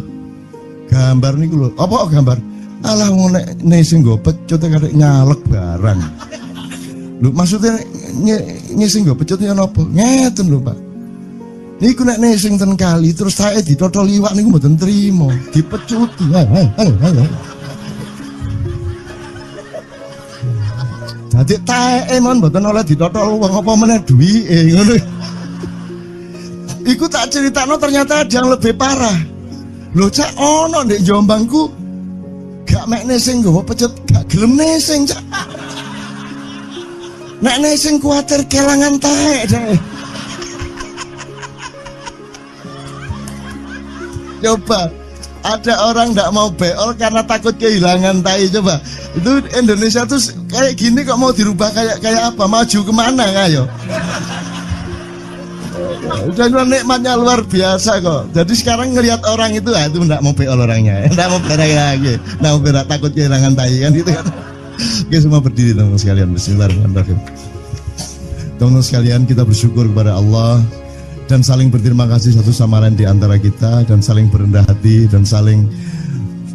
Gambar niku lho. Apa gambar? Alah nek sing nggo pecut karek nyalek barang. Lho maksudnya sing nggo pecut ya napa? Ngeten lho Pak. Niku nek nesing ten kali terus saya ditotol liwak niku mboten trimo, dipecuti. Dadi taeke mon mboten oleh ditotol wong apa meneh duwike ngono. Iku tak critakno ternyata ada yang lebih parah. Lho Cak ono ndek Jombangku gak mek nesing nggawa pecut, gak gelem nesing Cak. Nek nesing kuwatir kelangan taek deh. Coba ada orang nggak mau beol karena takut kehilangan tai. Coba itu Indonesia tuh kayak gini kok mau dirubah kayak apa? Maju kemana kayo? Dan nikmatnya luar biasa kok. Jadi sekarang ngelihat orang itu nggak mau beol orangnya, nggak mau berak lagi, nggak mau berak takut kehilangan tai kan gitu kan. Oke semua berdiri teman-teman sekalian. Bismillahirrahmanirrahim. Teman-teman sekalian kita bersyukur kepada Allah dan saling berterima kasih satu sama lain di antara kita dan saling berendah hati dan saling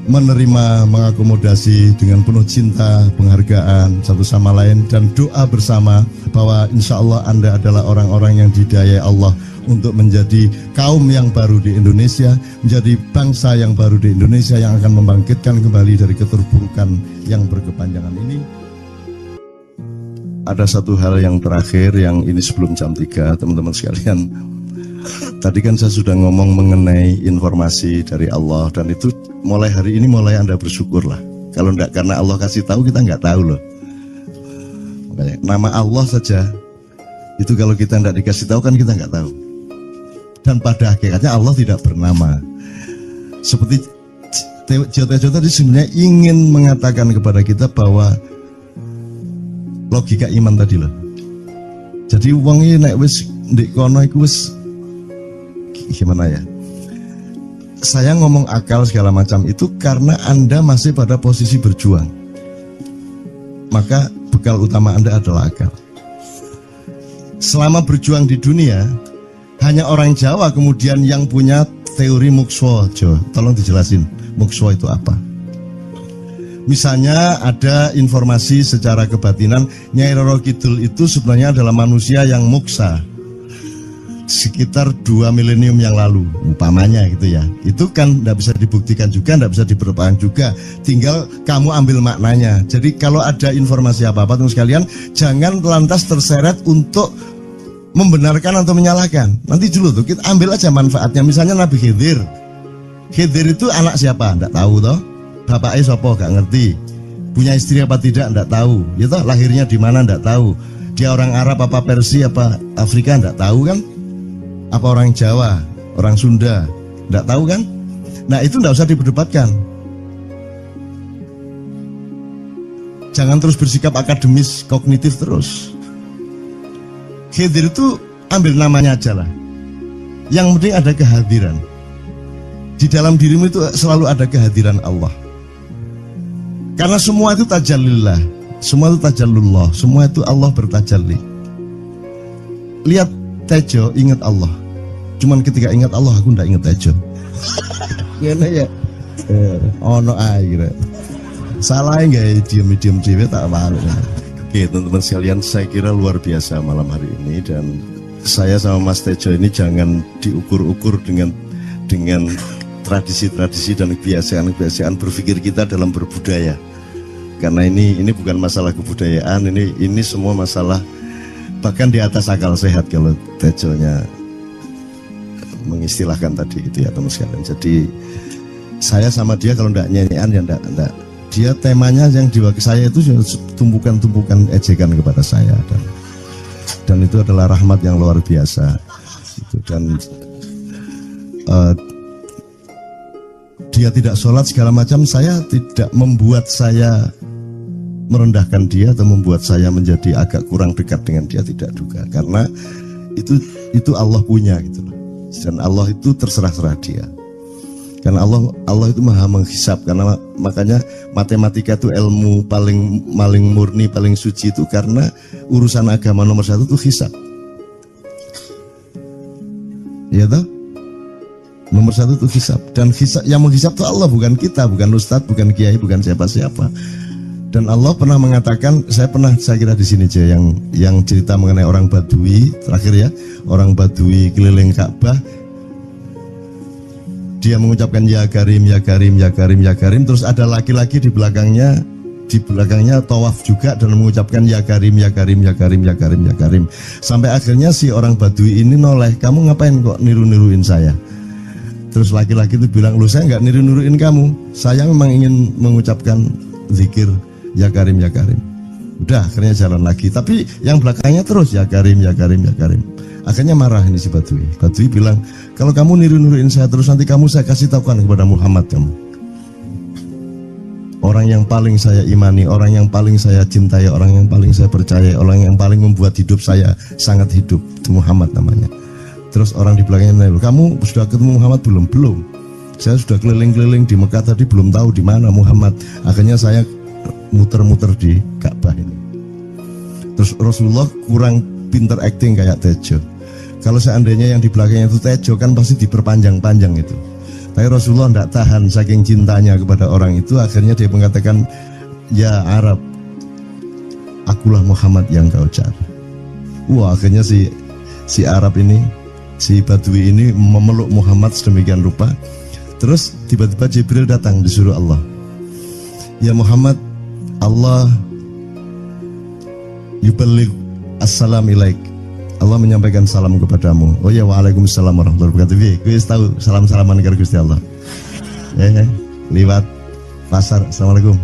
menerima, mengakomodasi dengan penuh cinta, penghargaan satu sama lain dan doa bersama bahwa insya Allah Anda adalah orang-orang yang didayai Allah untuk menjadi kaum yang baru di Indonesia, menjadi bangsa yang baru di Indonesia yang akan membangkitkan kembali dari keterpurukan yang berkepanjangan ini. Ada satu hal yang terakhir yang ini sebelum jam 3 teman-teman sekalian. Tadi kan saya sudah ngomong mengenai informasi dari Allah dan itu mulai hari ini mulai Anda bersyukurlah. Kalau enggak karena Allah kasih tahu kita enggak tahu loh. Makanya, nama Allah saja itu kalau kita enggak dikasih tahu kan kita enggak tahu. Dan pada hakikatnya Allah tidak bernama. Seperti Joto tadi sebenarnya ingin mengatakan kepada kita bahwa logika iman tadi loh. Jadi wong iki nek wis ndek kono iku wis gimana ya? Saya ngomong akal segala macam itu karena Anda masih pada posisi berjuang. Maka bekal utama Anda adalah akal. Selama berjuang di dunia, hanya orang Jawa kemudian yang punya teori mukswa. Jo, tolong dijelasin, mukswa itu apa? Misalnya ada informasi secara kebatinan Nyai Roro Kidul itu sebenarnya adalah manusia yang muksa sekitar 2 milenium yang lalu umpamanya gitu ya. Itu kan tidak bisa dibuktikan juga, tidak bisa diperpanjang juga, tinggal kamu ambil maknanya. Jadi kalau ada informasi apa-apa teman sekalian jangan lantas terseret untuk membenarkan atau menyalahkan. Nanti dulu tuh kita ambil aja manfaatnya. Misalnya Nabi Khidir itu anak siapa? Tidak tahu toh. Bapaknya sopo gak ngerti. Punya istri apa tidak? Tidak tahu. Ya toh, lahirnya di mana? Tidak tahu. Dia orang Arab apa Persia apa Afrika? Tidak tahu kan? Apa orang Jawa, orang Sunda, tidak tahu kan? Nah itu tidak usah diperdebatkan. Jangan terus bersikap akademis, kognitif terus. Khidir itu ambil namanya aja lah. Yang penting ada kehadiran. Di dalam dirimu itu selalu ada kehadiran Allah. Karena semua itu tajallillah, semua itu tajallullah, semua itu Allah bertajalli. Lihat Tejo, ingat Allah. Cuman ketika ingat Allah aku ndak ingat Tejo. Gimana ya? Ono air. Salah nggak diam-diam cewek tak malu. Oke teman-teman sekalian, saya kira luar biasa malam hari ini dan saya sama Mas Tejo ini jangan diukur-ukur dengan tradisi-tradisi dan kebiasaan-kebiasaan berpikir kita dalam berbudaya. Karena ini bukan masalah kebudayaan, ini semua masalah bahkan di atas akal sehat kalau Tejonya mengistilahkan tadi itu ya teman sekalian. Jadi saya sama dia kalau ndak nyanyian ya ndak. Dia temanya yang diwakili saya itu tumpukan-tumpukan ejekan kepada saya dan itu adalah rahmat yang luar biasa. Dan eh, dia tidak sholat segala macam, saya tidak membuat saya merendahkan dia atau membuat saya menjadi agak kurang dekat dengan dia, tidak juga, karena itu Allah punya gitu loh. Dan Allah itu terserah-serah dia. Karena Allah itu maha menghisap, karena makanya matematika itu ilmu paling murni, paling suci itu, karena urusan agama nomor satu itu hisap. Ya toh? Nomor satu itu hisap, dan hisap, yang menghisap itu Allah, bukan kita, bukan ustadz, bukan kiai, bukan siapa-siapa. Dan Allah pernah mengatakan, saya kira di sini aja yang cerita mengenai orang Badui terakhir ya, orang Badui keliling Ka'bah, dia mengucapkan ya Karim, ya Karim, ya Karim, ya Karim, terus ada laki-laki di belakangnya tawaf juga dan mengucapkan ya Karim, ya Karim, ya Karim, ya Karim, ya Karim, sampai akhirnya si orang Badui ini noleh, kamu ngapain kok niru-niruin saya? Terus laki-laki itu bilang, lu saya nggak niru-niruin kamu, saya memang ingin mengucapkan zikir ya Karim, ya Karim. Udah, akhirnya jalan lagi. Tapi yang belakangnya terus ya Karim, ya Karim, ya Karim. Akhirnya marah ini si Badui. Badui bilang, kalau kamu niru-niruin saya terus, nanti saya kasih tahukan kepada Muhammad kamu. Orang yang paling saya imani, orang yang paling saya cintai, orang yang paling saya percaya, orang yang paling membuat hidup saya sangat hidup, itu Muhammad namanya. Terus orang di belakangnya menanya, kamu sudah ketemu Muhammad belum? Belum. Saya sudah keliling-keliling di Mekah tadi, belum tahu di mana Muhammad. Akhirnya saya muter-muter di Ka'bah ini. Terus Rasulullah kurang pinter acting kayak Tejo. Kalau seandainya yang di belakangnya itu Tejo, kan pasti diperpanjang-panjang itu. Tapi Rasulullah tidak tahan saking cintanya kepada orang itu, akhirnya dia mengatakan, ya Arab, akulah Muhammad yang kau cari. Wah, akhirnya si Arab ini, si Badui ini memeluk Muhammad sedemikian rupa. Terus tiba-tiba Jibril datang, disuruh Allah, ya Muhammad, Allah yuballigh assalam ilaik, Allah menyampaikan salam kepadamu. Oh ya, waalaikumsalam warahmatullahi wabarakatuh. Gue tahu salam-salaman karo Gusti Allah. Liwat pasar, assalamualaikum.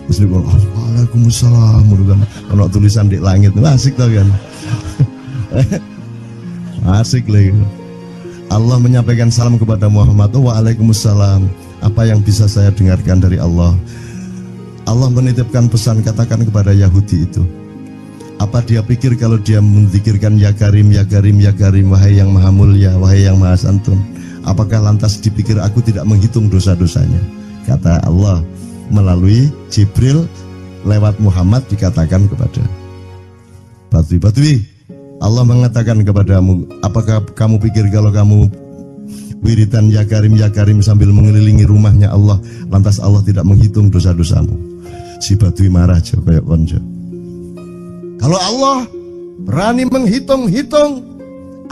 Terus dia bilang, waalaikumsalam. Kalau tulisan di langit, asik tau kan? Asik lagi. Allah menyampaikan salam kepada Muhammad. Oh, waalaikumsalam. Apa yang bisa saya dengarkan dari Allah? Allah menitipkan pesan, katakan kepada Yahudi itu, apa dia pikir kalau dia menzikirkan ya Karim, ya Karim, ya Karim, wahai yang maha mulia, wahai yang maha santun, apakah lantas dipikir aku tidak menghitung dosa-dosanya? Kata Allah melalui Jibril lewat Muhammad dikatakan kepada Badui, Allah mengatakan kepadamu, apakah kamu pikir kalau kamu wiridan ya Karim sambil mengelilingi rumahnya Allah, lantas Allah tidak menghitung dosa-dosamu? Si Badui marah aja kayak konco. Kalau Allah berani menghitung-hitung,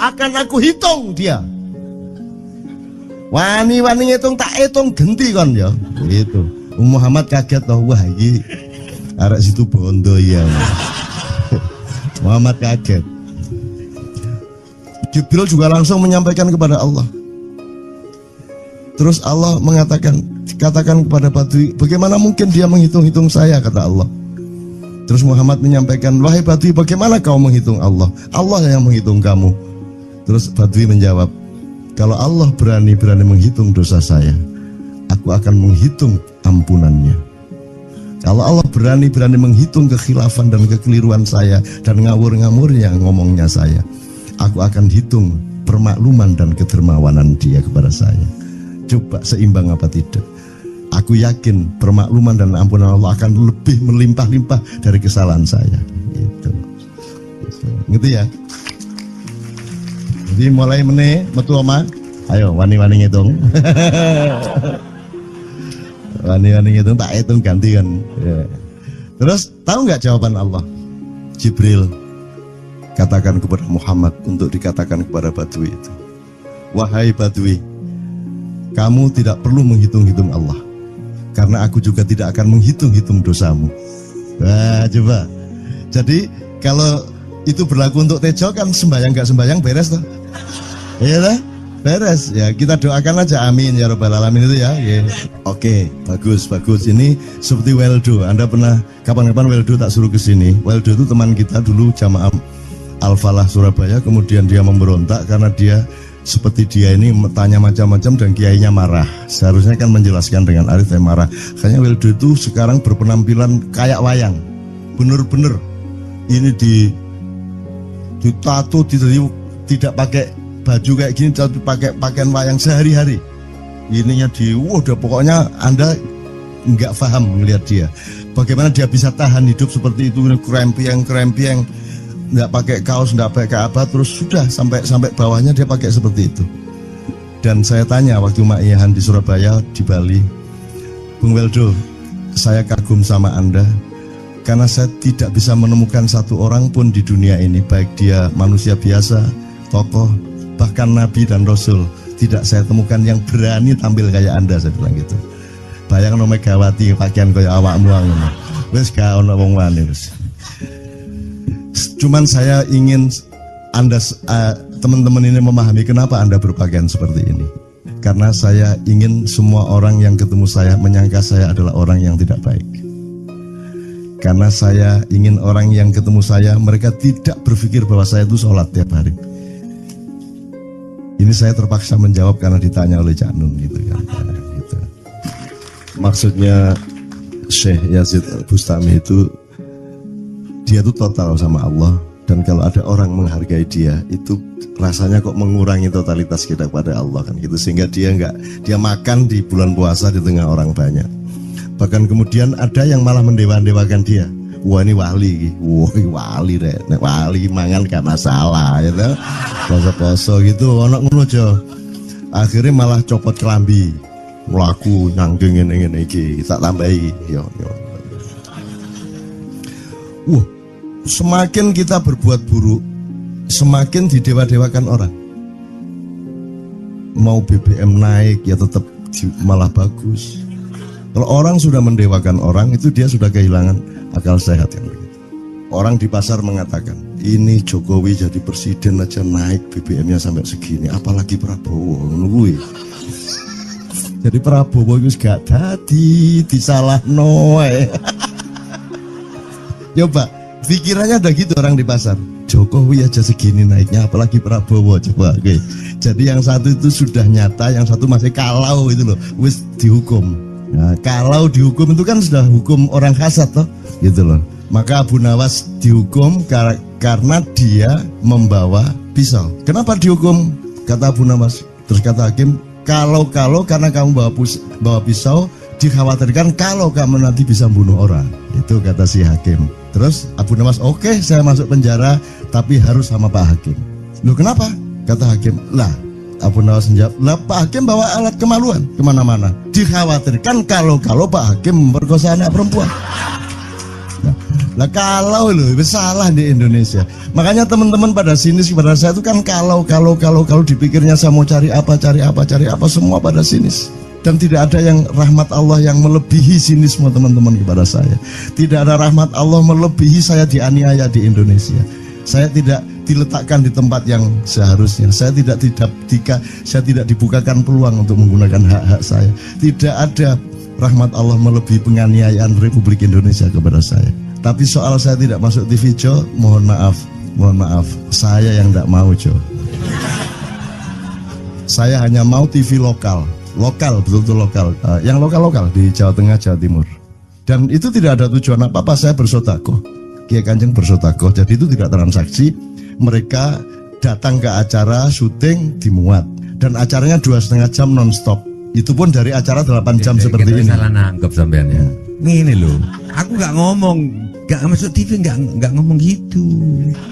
akan aku hitung dia. Wani-wani ngitung tak hitung genti kon ya. Gitu. Muhammad kaget toh, wah iki arek situ bondo ya. Muhammad kaget. Jibril juga langsung menyampaikan kepada Allah. Terus Allah mengatakan, katakan kepada Badui, bagaimana mungkin dia menghitung-hitung saya, kata Allah. Terus Muhammad menyampaikan, wahai Badui, bagaimana kau menghitung Allah? Allah yang menghitung kamu. Terus Badui menjawab, kalau Allah berani menghitung dosa saya, aku akan menghitung ampunannya. Kalau Allah berani menghitung kekhilafan dan kekeliruan saya dan ngawur-ngawurnya ngomongnya saya, aku akan hitung permakluman dan kedermawanan dia kepada saya. Coba seimbang apa tidak? Aku yakin permakluman dan ampunan Allah akan lebih melimpah-limpah dari kesalahan saya. Gitu ya. Jadi mulai metu oma, ayo wani-wani ngitung. Wani-wani ngitung tak hitung ganti kan. Ya. Terus tahu nggak jawaban Allah? Jibril katakan kepada Muhammad untuk dikatakan kepada Badui itu, wahai Badui, kamu tidak perlu menghitung-hitung Allah, karena aku juga tidak akan menghitung-hitung dosamu. Wah, coba. Jadi kalau itu berlaku untuk Tejo, kan sembahyang gak sembahyang beres toh? Iya lah, beres. Ya kita doakan aja, amin ya robbal alamin itu ya. Yeah. Oke, bagus. Ini seperti Weldo. Anda pernah kapan-kapan Weldo tak suruh ke sini? Weldo itu teman kita dulu jamaah Al-Falah Surabaya, kemudian dia memberontak karena dia seperti dia ini tanya macam-macam dan kiainya marah. Seharusnya kan menjelaskan dengan arif yang marah. Kayaknya Wildo itu sekarang berpenampilan kayak wayang. Bener-bener ini ditato, tidak pakai baju kayak gini, tapi pakai pakaian wayang sehari-hari. Ininya udah pokoknya Anda nggak paham melihat dia. Bagaimana dia bisa tahan hidup seperti itu, krempiang, nggak pakai kaos, nggak pakai apa, terus sudah sampai bawahnya dia pakai seperti itu. Dan saya tanya waktu Ma'iyahan di Surabaya, di Bali, Bung Weldo, saya kagum sama Anda karena saya tidak bisa menemukan satu orang pun di dunia ini, baik dia manusia biasa, tokoh, bahkan Nabi dan Rasul, tidak saya temukan yang berani tampil kayak Anda. Saya bilang gitu. Bayangkan Megawati pakaian kayak awakmu ngono. Wis gak ono wong wani wis. Cuman saya ingin Anda teman-teman ini memahami kenapa Anda berpakaian seperti ini. Karena saya ingin semua orang yang ketemu saya menyangka saya adalah orang yang tidak baik. Karena saya ingin orang yang ketemu saya mereka tidak berpikir bahwa saya itu sholat tiap hari. Ini saya terpaksa menjawab karena ditanya oleh Cak Nun gitu kan. Gitu. Maksudnya Syekh Yazid Bustami itu dia itu total sama Allah, dan kalau ada orang menghargai dia itu rasanya kok mengurangi totalitas kita kepada Allah kan gitu, sehingga dia makan di bulan puasa di tengah orang banyak. Bahkan kemudian ada yang malah mendewa-dewakan dia. Wah ini wali, wali deh, wali mangan gak masalah ya gitu. Poso-poso gitu, ono ngono aja. Akhirnya malah copot kelambi, mlaku nyanggeng ngene iki, tak tambahi yo. Semakin kita berbuat buruk, semakin didewa-dewakan orang. Mau BBM naik ya tetap malah bagus. Kalau orang sudah mendewakan orang, itu dia sudah kehilangan akal sehat yang begitu. Orang di pasar mengatakan, ini Jokowi jadi presiden aja naik BBM-nya sampai segini, apalagi Prabowo nungguin. Jadi Prabowo itu gak tadi disalah noe. Coba pikirannya ada gitu orang di pasar. Jokowi aja segini naiknya, apalagi Prabowo, coba. Oke. Jadi yang satu itu sudah nyata, yang satu masih kalau itu loh, wis dihukum. Nah, kalau dihukum itu kan sudah hukum orang hasad toh, gitu loh. Maka Abu Nawas dihukum karena dia membawa pisau. Kenapa dihukum? Kata Abu Nawas. Terus kata hakim, kalau karena kamu bawa pisau, dikhawatirkan kalau kamu nanti bisa bunuh orang. Itu kata si hakim. Terus Abu Nawas, oke, saya masuk penjara, tapi harus sama Pak Hakim. Loh kenapa? Kata hakim, lah Abu Nawas menjawab, lah Pak Hakim bawa alat kemaluan kemana-mana. Dikhawatirkan kalau Pak Hakim memperkosa anak perempuan. Lah kalau loh, salah di Indonesia. Makanya teman-teman pada sinis kepada saya itu kan kalau dipikirnya saya mau cari apa semua pada sinis. Dan tidak ada yang rahmat Allah yang melebihi sinisme teman-teman kepada saya. Tidak ada rahmat Allah melebihi saya dianiaya di Indonesia. Saya tidak diletakkan di tempat yang seharusnya. Saya tidak dibukakan peluang untuk menggunakan hak-hak saya. Tidak ada rahmat Allah melebihi penganiayaan Republik Indonesia kepada saya. Tapi soal saya tidak masuk TV Jo, mohon maaf, saya yang tidak mau Jo. Saya hanya mau TV lokal, betul-betul lokal, yang lokal di Jawa Tengah, Jawa Timur. Dan itu tidak ada tujuan apa-apa, saya bersodakoh. Kiai Kanjeng bersodakoh, jadi itu tidak transaksi. Mereka datang ke acara syuting dimuat, dan acaranya 2,5 jam non-stop. Itu pun dari acara 8 jam seperti ini. Salah nangkep sampean ya. Ini loh, aku nggak ngomong, nggak masuk TV, nggak ngomong gitu.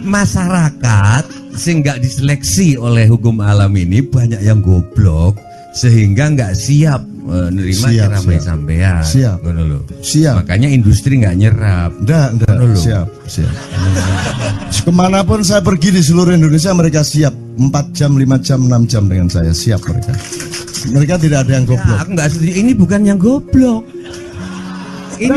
Masyarakat sing nggak diseleksi oleh hukum alam ini banyak yang goblok sehingga nggak siap menerima ceramah sampean. Siap. Makanya industri nggak nyerap. Siap. Kemanapun saya pergi di seluruh Indonesia mereka siap 4 jam, 5 jam, 6 jam dengan saya, siap mereka. Mereka tidak ada yang goblok. Aku nggak setuju. Ini bukan yang goblok. Ini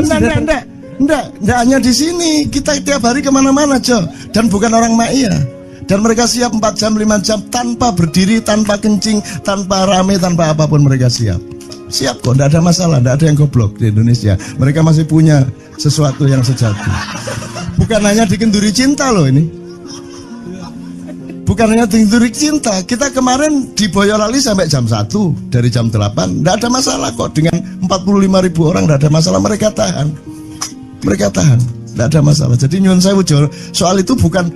Enggak hanya di sini. Kita tiap hari kemana-mana, Jo. Dan bukan orang Ma'iyah. Dan mereka siap 4 jam, 5 jam tanpa berdiri, tanpa kencing, tanpa rame, tanpa apapun mereka siap. Siap kok, enggak ada masalah, enggak ada yang goblok di Indonesia. Mereka masih punya sesuatu yang sejati. Bukan hanya dikenduri cinta loh ini. Bukan hanya lirik cinta. Kita kemarin di Boyolali sampai jam 1, dari jam 8 tidak ada masalah kok. Dengan 45.000 orang tidak ada masalah. Mereka tahan, tidak ada masalah. Jadi nyuwun sewu soal itu bukan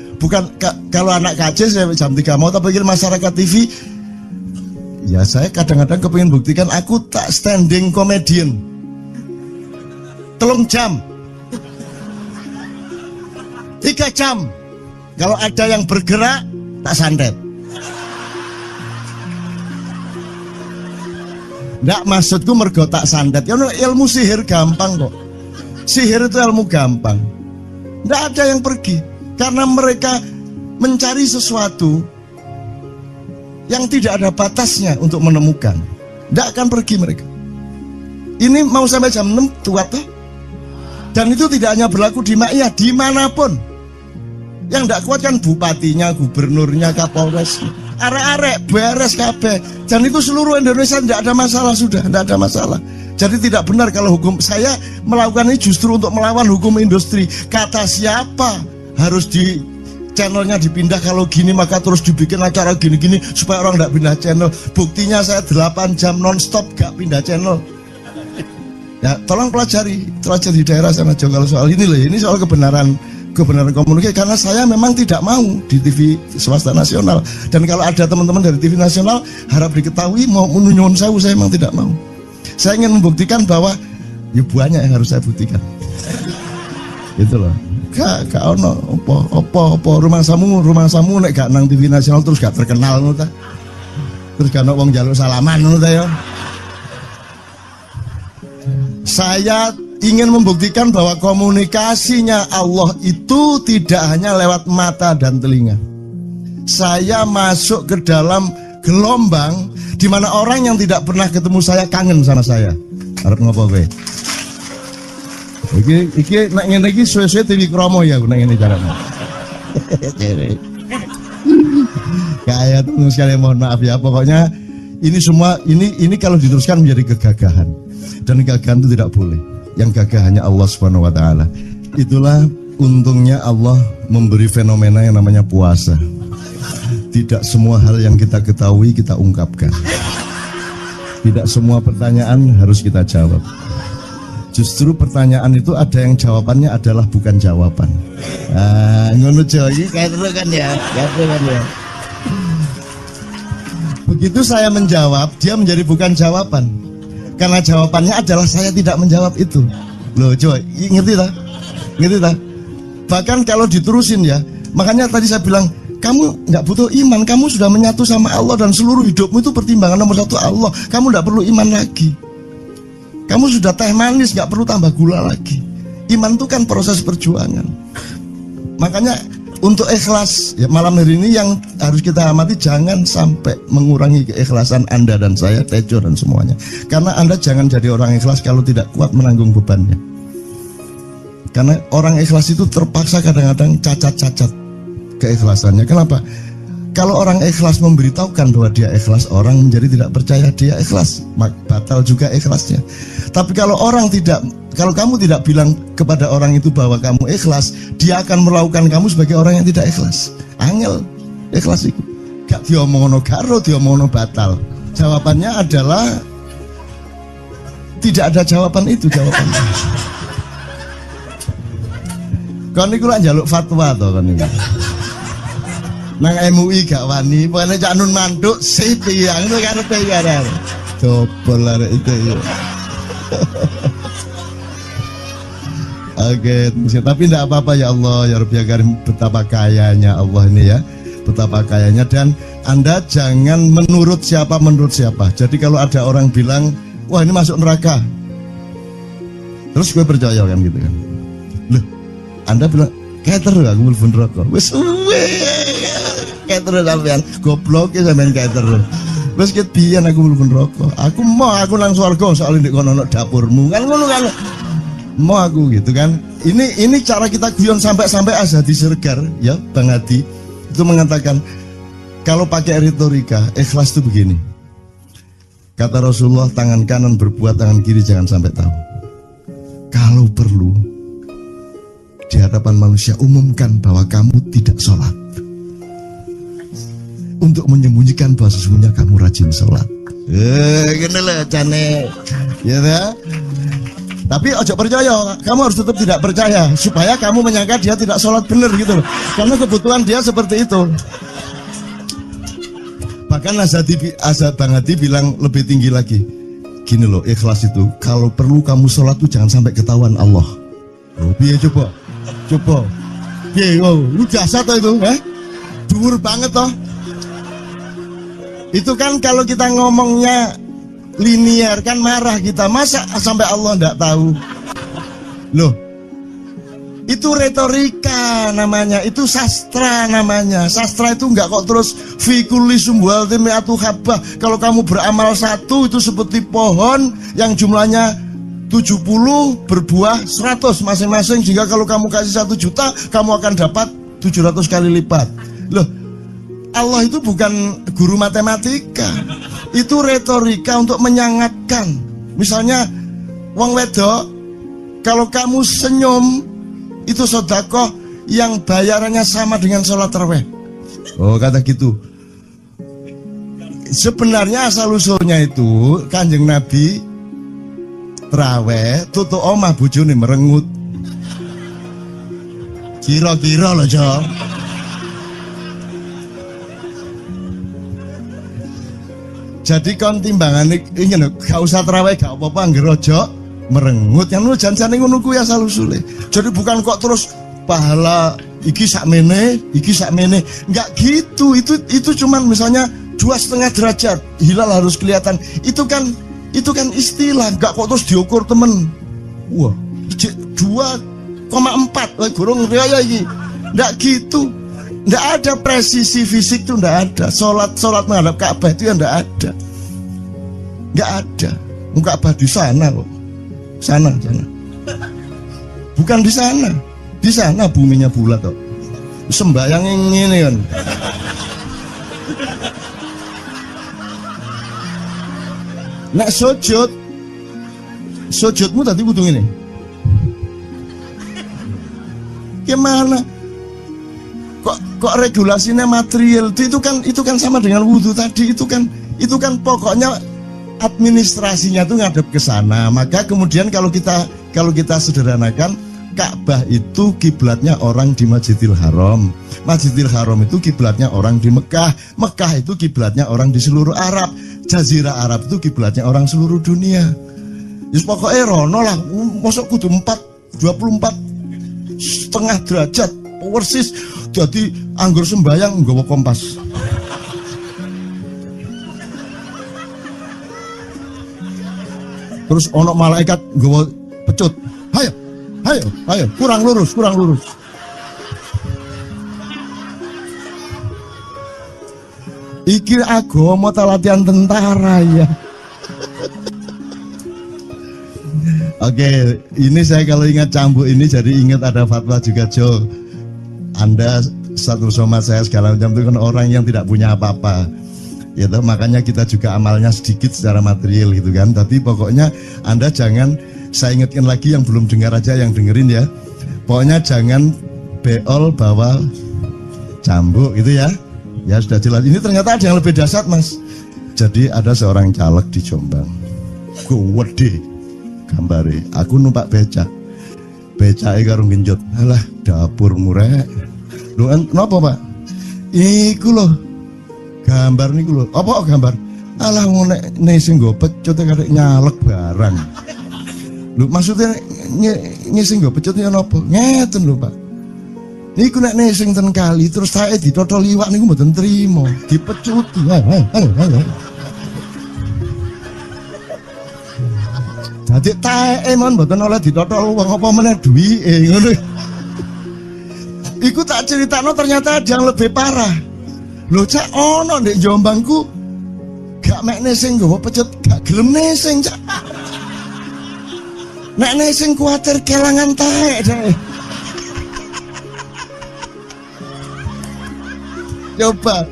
kalau anak KJ sampai jam 3 mau tak pikir masyarakat TV. Ya saya kadang-kadang kepingin buktikan aku tak standing comedian 3 jam 3 jam. Kalau ada yang bergerak tak santet. Nggak, maksudku mergo tak santet. Ya ilmu sihir gampang kok. Sihir itu ilmu gampang. Nggak ada yang pergi karena mereka mencari sesuatu yang tidak ada batasnya untuk menemukan. Nggak akan pergi mereka. Ini mau sampai jam 6 tuat tuh. Dan itu tidak hanya berlaku di Maia, dimanapun. Yang tidak kuat kan bupatinya, gubernurnya, kapolres, arek-arek beres kabeh. Dan itu seluruh Indonesia tidak ada masalah, sudah tidak ada masalah. Jadi tidak benar kalau hukum, saya melakukan ini justru untuk melawan hukum industri. Kata siapa harus di channelnya dipindah, kalau gini maka terus dibikin acara gini-gini supaya orang tidak pindah channel. Buktinya saya 8 jam non-stop gak pindah channel. Ya tolong pelajari di daerah sana juga kalau soal ini loh. Ini soal kebenaran komunikasi, karena saya memang tidak mau di TV swasta nasional. Dan kalau ada teman-teman dari TV nasional harap diketahui mau menunyun saya memang tidak mau. Saya ingin membuktikan bahwa ya banyak yang harus saya buktikan. Itu loh. Gak ono opo rumah samu nek gak nang TV nasional terus gak terkenal ngono ta. Terus gak ono wong njaluk salaman ngono ta ya. Saya ingin membuktikan bahwa komunikasinya Allah itu tidak hanya lewat mata dan telinga. Saya masuk ke dalam gelombang di mana orang yang tidak pernah ketemu saya kangen sama saya. Arep ngopo kowe? Iki nek ngene iki suwe-suwe TV Kromo ya nek ngene carane. Kayak teman sekalian mohon maaf ya, pokoknya ini semua ini kalau diteruskan menjadi kegagahan. Dan kegagahan itu tidak boleh. Yang gagah hanya Allah Subhanahu wa taala. Itulah untungnya Allah memberi fenomena yang namanya puasa. Tidak semua hal yang kita ketahui kita ungkapkan. Tidak semua pertanyaan harus kita jawab. Justru pertanyaan itu ada yang jawabannya adalah bukan jawaban. Ngono iki kayak terus kan ya. Begitu saya menjawab, dia menjadi bukan jawaban. Karena jawabannya adalah saya tidak menjawab itu. Loh coy, ngerti tak? Bahkan kalau diterusin ya, makanya tadi saya bilang, kamu nggak butuh iman, kamu sudah menyatu sama Allah dan seluruh hidupmu itu pertimbangan nomor 1 Allah. Kamu nggak perlu iman lagi. Kamu sudah teh manis, nggak perlu tambah gula lagi. Iman itu kan proses perjuangan. Makanya untuk ikhlas ya, malam hari ini yang harus kita amati, jangan sampai mengurangi keikhlasan Anda dan saya, Tejo dan semuanya. Karena Anda jangan jadi orang ikhlas kalau tidak kuat menanggung bebannya. Karena orang ikhlas itu terpaksa kadang-kadang cacat-cacat keikhlasannya. Kenapa? Kalau orang ikhlas memberitahukan bahwa dia ikhlas, orang menjadi tidak percaya dia ikhlas, batal juga ikhlasnya. Tapi kalau kamu tidak bilang kepada orang itu bahwa kamu ikhlas, dia akan melakukan kamu sebagai orang yang tidak ikhlas. Angel ikhlas itu gak diomongno karo, diomongno batal. Jawabannya adalah tidak ada jawaban itu jawabannya. Kon niku lak njaluk fatwa to kon niku. Nang MUI gak wani, pokoknya cak nun mantuk sip ya, ngono karepe ya. Dobol arek itu ya. Oke, tapi tidak apa-apa ya Allah, ya Rabbi Karim, betapa kayanya Allah ini ya, betapa kayanya. Dan Anda jangan menurut siapa. Jadi kalau ada orang bilang, wah ini masuk neraka, terus gue percaya kan gitu kan. Loh, Anda bilang, keter aku mlebu neraka. Wis keter sampean, goblok ya sampean keter. Wis ket biyen aku mlebu neraka. Aku nang swarga soal ndek kono dapurmu. Kan ngono kan. Mau aku gitu kan. Ini cara kita guyon sampai Azhadi Sergar ya, Bang Hadi itu mengatakan kalau pakai retorika ikhlas itu begini. Kata Rasulullah, tangan kanan berbuat, tangan kiri jangan sampai tahu. Kalau perlu di hadapan manusia umumkan bahwa kamu tidak sholat. untuk menyembunyikan bahwa sesungguhnya kamu rajin sholat. Gini lah cane, ya dah. Tapi ojo percaya, kamu harus tetap tidak percaya supaya kamu menyangka dia tidak sholat benar gitu loh. Karena kebutuhan dia seperti itu. Bahkan Bang Hadi bilang lebih tinggi lagi. Gini loh, ikhlas itu kalau perlu kamu sholat tuh jangan sampai ketahuan Allah. Oh, biar coba. Lu jasa toh itu, dhuwur banget toh. Itu kan kalau kita ngomongnya linear kan marah kita, masa sampai Allah enggak tahu. Loh, itu retorika namanya, itu sastra namanya. Sastra itu enggak kok terus fikuli sumbual timiatu habah. Kalau kamu beramal satu itu seperti pohon yang jumlahnya 70 berbuah 100 masing-masing, sehingga kalau kamu kasih 1 juta kamu akan dapat 700 kali lipat. Loh, Allah itu bukan guru matematika, itu retorika untuk menyangatkan. Misalnya wong wedok, kalau kamu senyum itu sedekah yang bayarannya sama dengan sholat tarawih. Oh, kata gitu. Sebenarnya asal usulnya itu Kanjeng Nabi traweh tutuk omah bojone merengut. Kira-kira loh, Jo. Jadi kon timbangane ingin gak usah traweh gak apa-apa anggere aja merengut. Yang lu jan-jane ngono kuwi asal usule. Jadi bukan kok terus pahala iki sakmene, enggak gitu. Itu cuman misalnya 2,5 derajat hilal harus kelihatan. Itu kan istilah, enggak kok terus diukur temen. Wah, 2,4 gorong riaya iki. Enggak gitu. Enggak ada presisi fisik tuh, enggak ada. Salat menghadap Ka'bah itu ya enggak ada. Enggak ada. Ka'bah di sana kok. Sana. Bukan di sana. Di sana buminya bulat kok. Sembayang ngene kan. Nek sujudmu tadi kudu ngene. Gimana? Kok regulasinya material itu kan sama dengan wudhu tadi. Itu kan pokoknya administrasinya tuh ngadep ke sana. Maka kemudian kalau kita sederhanakan, Ka'bah itu kiblatnya orang di Masjidil Haram. Masjidil Haram itu kiblatnya orang di Mekah. Mekah itu kiblatnya orang di seluruh Arab. Jazirah Arab itu kiblatnya orang seluruh dunia. Yus pokoknya rono lah. Masuk kudu 24,5 derajat persis. Jadi anggur sembayang nggawa kompas. Terus ono malaikat nggawa pecut. Ayo, kurang lurus. Iki agama ta latihan tentara ya. Oke, ini saya kalau ingat cambuk ini jadi ingat ada fatwa juga, Jo. Anda satu sama saya segala macam itu kan orang yang tidak punya apa-apa. Ya toh, makanya kita juga amalnya sedikit secara material gitu kan. Tapi pokoknya Anda jangan, saya ingatkan lagi yang belum dengar aja yang dengerin ya. Pokoknya jangan beol bawa cambuk gitu ya. Ya sudah jelas. Ini ternyata ada yang lebih dahsyat, Mas. Jadi ada seorang caleg di Jombang. Gede gambare. Aku numpak becak. Becake karo genjot. Alah, dapur murek. Lho napa, Pak? Iku lho. Gambar niku lho. Apa gambar? Alah ngene sing nggo pecut karek nyalek barang. Lho maksudnya sing nggo pecut ya napa? Ngeten lho, Pak. Niku nek nesing ten kali terus saya ditotol iwak niku mboten trimo, dipecuti. Dadi taeke mon mboten oleh ditotol wong apa meneh duwike ngono. Iku tak critakno ternyata ada yang lebih parah. Lho Cak ono ndek Jombangku gak mek nesing nggawa pecut, gak gelem nesing Cak. Nek nesing kuwatir kelangan taek deh. Coba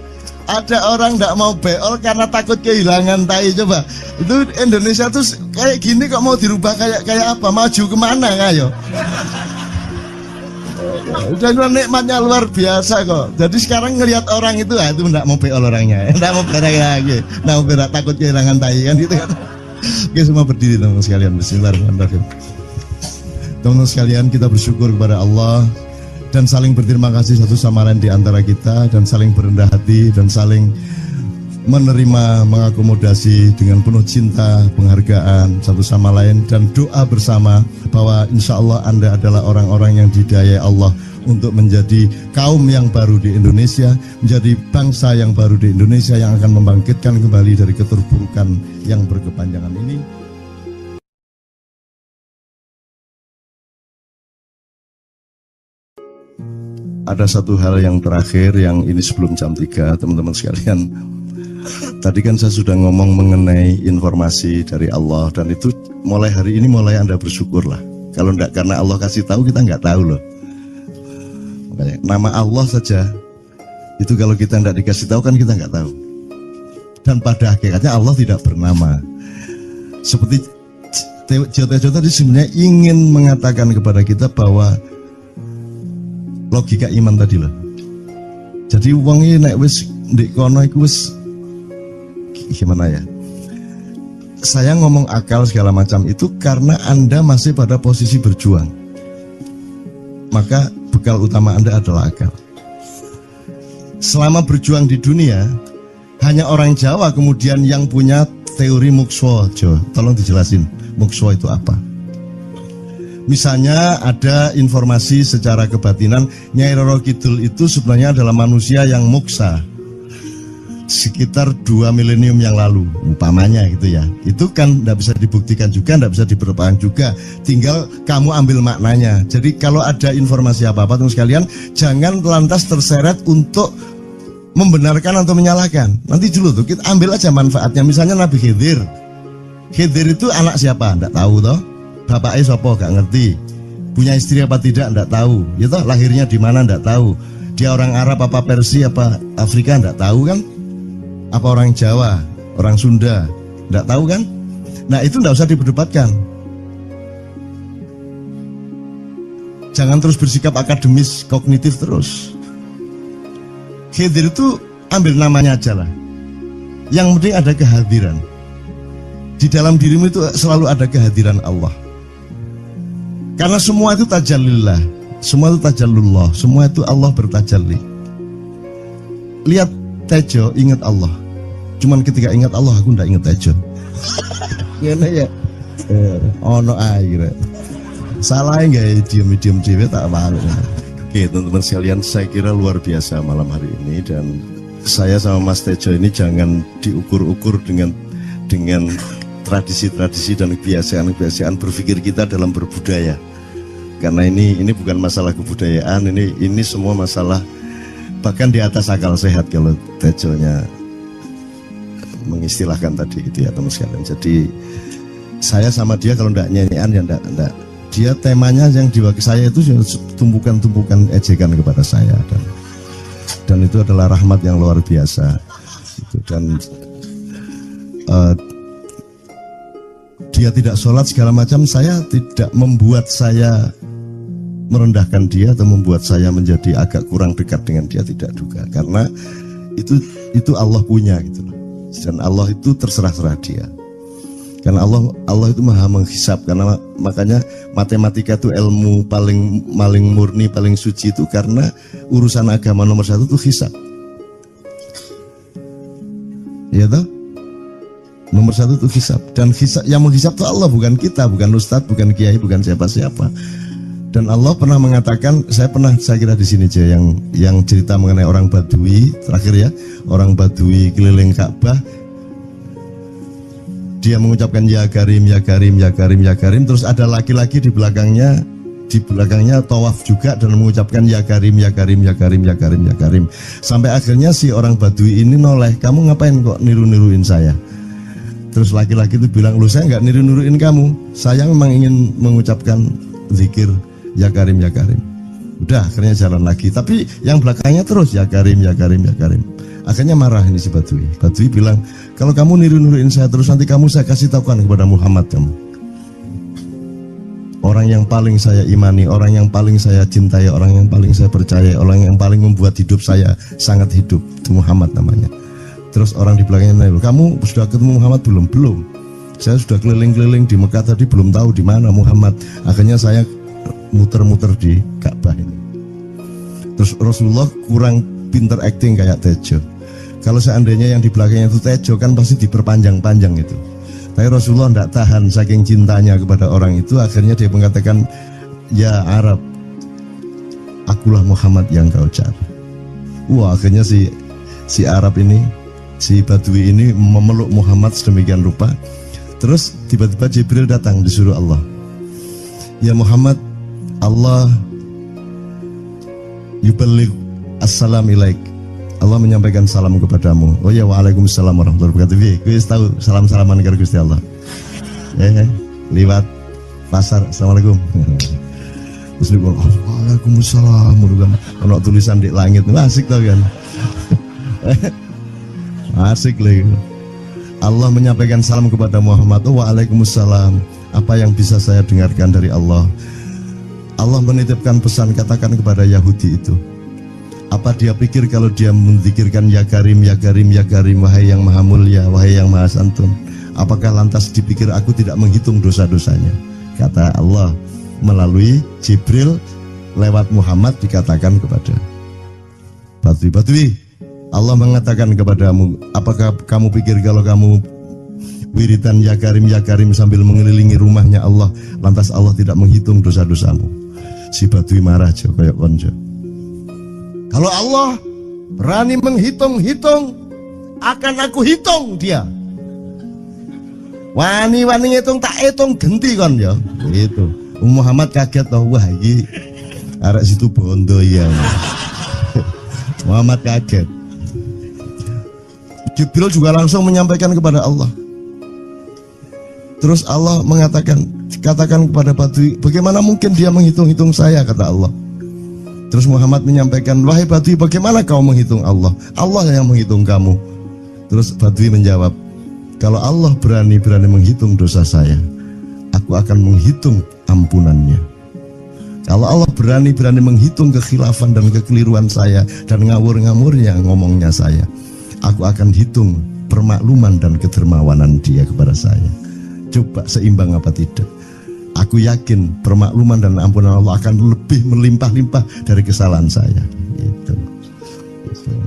ada orang nggak mau beol karena takut kehilangan tai. Coba itu Indonesia tuh kayak gini kok mau dirubah kayak apa? Maju kemana kayo? Dan nikmatnya luar biasa kok. Jadi sekarang ngelihat orang itu, itu enggak mau beol orangnya, enggak mau berak lagi, enggak mau berak, takut kehilangan tai kan gitu kan. Oke, semua berdiri teman-teman sekalian. Bismillahirrahmanirrahim. Teman-teman sekalian, kita bersyukur kepada Allah dan saling berterima kasih satu sama lain di antara kita, dan saling berendah hati dan saling menerima, mengakomodasi dengan penuh cinta, penghargaan satu sama lain, dan doa bersama bahwa insya Allah Anda adalah orang-orang yang didayai Allah untuk menjadi kaum yang baru di Indonesia, menjadi bangsa yang baru di Indonesia yang akan membangkitkan kembali dari keterpurukan yang berkepanjangan ini. Ada satu hal yang terakhir yang ini sebelum jam 3, teman-teman sekalian. Tadi kan saya sudah ngomong mengenai informasi dari Allah, dan itu mulai hari ini mulai Anda bersyukurlah. Kalau enggak karena Allah kasih tahu, kita enggak tahu loh. Makanya nama Allah saja itu kalau kita enggak dikasih tahu kan kita enggak tahu. Dan pada hakikatnya Allah tidak bernama. Seperti Tejo tadi sebenarnya ingin mengatakan kepada kita bahwa logika iman tadi loh. Jadi wong ini nek wis ndek kono iku wis gimana ya? Saya ngomong akal segala macam itu karena Anda masih pada posisi berjuang. Maka bekal utama Anda adalah akal. Selama berjuang di dunia, hanya orang Jawa kemudian yang punya teori mukswa. Jo, tolong dijelasin, mukswa itu apa? Misalnya ada informasi secara kebatinan Nyai Roro Kidul itu sebenarnya adalah manusia yang muksa sekitar 2 milenium yang lalu, umpamanya gitu ya. Itu kan tidak bisa dibuktikan juga, tidak bisa diperpanjang juga. Tinggal kamu ambil maknanya. Jadi kalau ada informasi apa-apa teman sekalian, jangan lantas terseret untuk membenarkan atau menyalahkan. Nanti dulu tuh kita ambil aja manfaatnya. Misalnya Nabi Khidir. Khidir itu anak siapa? Tidak tahu toh. Bapaknya siapa? Gak ngerti. Punya istri apa tidak? Tidak tahu. Ya toh, lahirnya di mana? Tidak tahu. Dia orang Arab apa Persia apa Afrika? Tidak tahu kan? Apa orang Jawa, orang Sunda, tidak tahu kan? Nah itu tidak usah diperdebatkan. Jangan terus bersikap akademis, kognitif terus. Khidir itu ambil namanya aja lah. Yang penting ada kehadiran. Di dalam dirimu itu selalu ada kehadiran Allah. Karena semua itu tajallillah, semua itu tajallullah, semua itu Allah bertajalli. Lihat Tejo, ingat Allah. Cuman ketika ingat Allah, aku ndak ingat Tejo. Gimana ya? Ono air. Salah nggak diem cewek tak malu. Oke teman-teman sekalian, saya kira luar biasa malam hari ini, dan saya sama Mas Tejo ini jangan diukur-ukur dengan tradisi-tradisi dan kebiasaan-kebiasaan berpikir kita dalam berbudaya. Karena ini bukan masalah kebudayaan, ini semua masalah bahkan di atas akal sehat kalau Tejonya mengistilahkan tadi gitu ya teman sekalian. Jadi saya sama dia kalau ndak nyanyian ya ndak. Dia temanya yang diwakili saya itu tumpukan-tumpukan ejekan kepada saya, dan itu adalah rahmat yang luar biasa. Gitu. Dan dia tidak sholat segala macam, saya tidak membuat saya merendahkan dia atau membuat saya menjadi agak kurang dekat dengan dia, tidak juga, karena itu Allah punya gitu loh. Dan Allah itu terserah-serah dia. Karena Allah itu maha menghisap. Karena makanya matematika itu ilmu paling murni, paling suci itu karena urusan agama nomor 1 itu hisap. Iya toh? Nomor 1 itu hisap. Dan hisap, yang menghisap itu Allah, bukan kita, bukan ustadz, bukan kiai, bukan siapa-siapa. Dan Allah pernah mengatakan, saya kira di sini aja yang cerita mengenai orang Badui terakhir ya, orang Badui keliling Ka'bah, dia mengucapkan ya Karim, ya Karim, ya Karim, ya Karim, terus ada laki-laki di belakangnya tawaf juga dan mengucapkan ya Karim, ya Karim, ya Karim, ya Karim, ya Karim, sampai akhirnya si orang Badui ini noleh, kamu ngapain kok niru-niruin saya? Terus laki-laki itu bilang, lu saya nggak niru-niruin kamu, saya memang ingin mengucapkan zikir ya Karim, ya Karim. Udah akhirnya jalan lagi, tapi yang belakangnya terus ya Karim, ya Karim, ya Karim. Akhirnya marah ini si Badui. Badui bilang, kalau kamu niru-niruin saya terus, nanti saya kasih tahukan kepada Muhammad kamu. Orang yang paling saya imani, orang yang paling saya cintai, orang yang paling saya percaya, orang yang paling membuat hidup saya sangat hidup, itu Muhammad namanya. Terus orang di belakangnya nanya, kamu sudah ketemu Muhammad belum? Belum. Saya sudah keliling-keliling di Mekah tadi, belum tahu di mana Muhammad. Akhirnya saya muter-muter di Ka'bah ini. Terus Rasulullah kurang pinter acting kayak Tejo. Kalau seandainya yang di belakangnya itu Tejo kan pasti diperpanjang-panjang itu. Tapi Rasulullah tidak tahan saking cintanya kepada orang itu, akhirnya dia mengatakan, ya Arab, akulah Muhammad yang kau cari. Wah, akhirnya si Arab ini, si Badui ini memeluk Muhammad sedemikian rupa. Terus tiba-tiba Jibril datang disuruh Allah, ya Muhammad, Allah yuballigh assalam ilaik, Allah menyampaikan salam kepadamu. Oh ya, waalaikumsalam warahmatullahi wabarakatuh. Gue tahu salam-salaman karo Gusti Allah. Lewat pasar, assalamualaikum. Terus dia bilang, waalaikumsalam. Kalau tulisan di langit, asik tau kan? Asik lagi. Allah menyampaikan salam kepada Muhammad. Oh, waalaikumsalam. Apa yang bisa saya dengarkan dari Allah? Allah menitipkan pesan, katakan kepada Yahudi itu. Apa dia pikir kalau dia menzikirkan ya Karim, ya Karim, ya Karim, wahai yang maha mulia, wahai yang maha santun, apakah lantas dipikir aku tidak menghitung dosa-dosanya? Kata Allah melalui Jibril lewat Muhammad dikatakan kepada Badui, Allah mengatakan kepadamu, apakah kamu pikir kalau kamu wiridan ya Karim sambil mengelilingi rumahnya Allah, lantas Allah tidak menghitung dosa-dosamu? Si Badui marah aja kayak konco. Kalau Allah berani menghitung-hitung, akan aku hitung dia. Wani-wani ngitung tak hitung genti kon ya. Gitu. Muhammad kaget toh, wah iki arek situ bondo ya. Muhammad kaget. Jibril juga langsung menyampaikan kepada Allah. Terus Allah mengatakan, katakan kepada Badui, bagaimana mungkin dia menghitung-hitung saya, kata Allah. Terus Muhammad menyampaikan, wahai Badui, bagaimana kau menghitung Allah? Allah yang menghitung kamu. Terus Badui menjawab, kalau Allah berani menghitung dosa saya, aku akan menghitung ampunannya. Kalau Allah berani menghitung kekhilafan dan kekeliruan saya dan ngawur-ngawurnya ngomongnya saya, aku akan hitung permakluman dan kedermawanan dia kepada saya. Coba seimbang apa tidak? Aku yakin permakluman dan ampunan Allah akan lebih melimpah-limpah dari kesalahan saya. Gitu.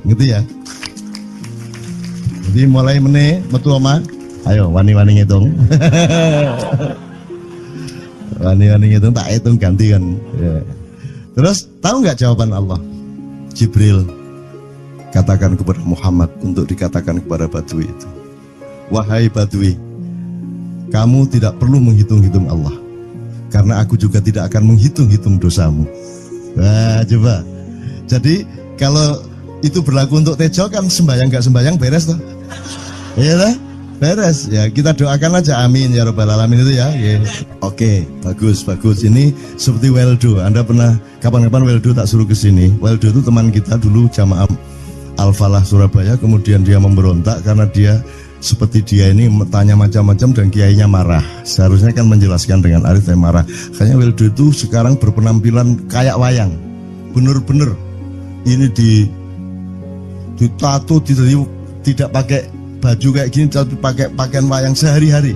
Gitu ya. Jadi mulai meneh metu oma, ayo wani-wani ngitung. Wani-wani ngitung tak hitung ganti kan. Ya. Terus tahu nggak jawaban Allah? Jibril katakan kepada Muhammad untuk dikatakan kepada Badui itu. Wahai Badui, kamu tidak perlu menghitung-hitung Allah, karena aku juga tidak akan menghitung-hitung dosamu. Wah, coba. Jadi kalau itu berlaku untuk Tejo kan sembahyang gak sembahyang beres toh? Iya lah, beres. Ya kita doakan aja, amin ya robbal alamin itu ya. Yeah. Oke, bagus. Ini seperti Weldo. Anda pernah kapan-kapan Weldo tak suruh ke sini? Weldo itu teman kita dulu jamaah Al-Falah Surabaya, kemudian dia memberontak karena dia seperti dia ini tanya macam-macam dan kiainya marah. Seharusnya kan menjelaskan dengan arif, tapi marah. Kayaknya Weldo itu sekarang berpenampilan kayak wayang. Bener-bener ini ditato, tidak pakai baju kayak gini, tapi pakai pakaian wayang sehari-hari.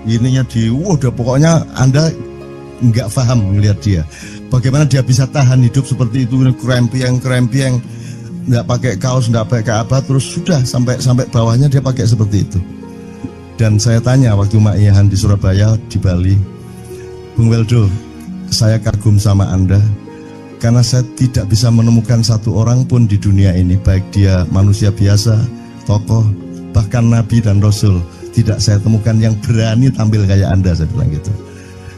Ininya udah pokoknya Anda nggak paham melihat dia. Bagaimana dia bisa tahan hidup seperti itu, krempieng, nggak pakai kaos, nggak pakai apa, terus sudah sampai bawahnya dia pakai seperti itu. Dan saya tanya waktu Ma'iyahan di Surabaya, di Bali, Bung Weldo, saya kagum sama Anda karena saya tidak bisa menemukan satu orang pun di dunia ini, baik dia manusia biasa, tokoh, bahkan Nabi dan Rasul, tidak saya temukan yang berani tampil kayak Anda. Saya bilang gitu.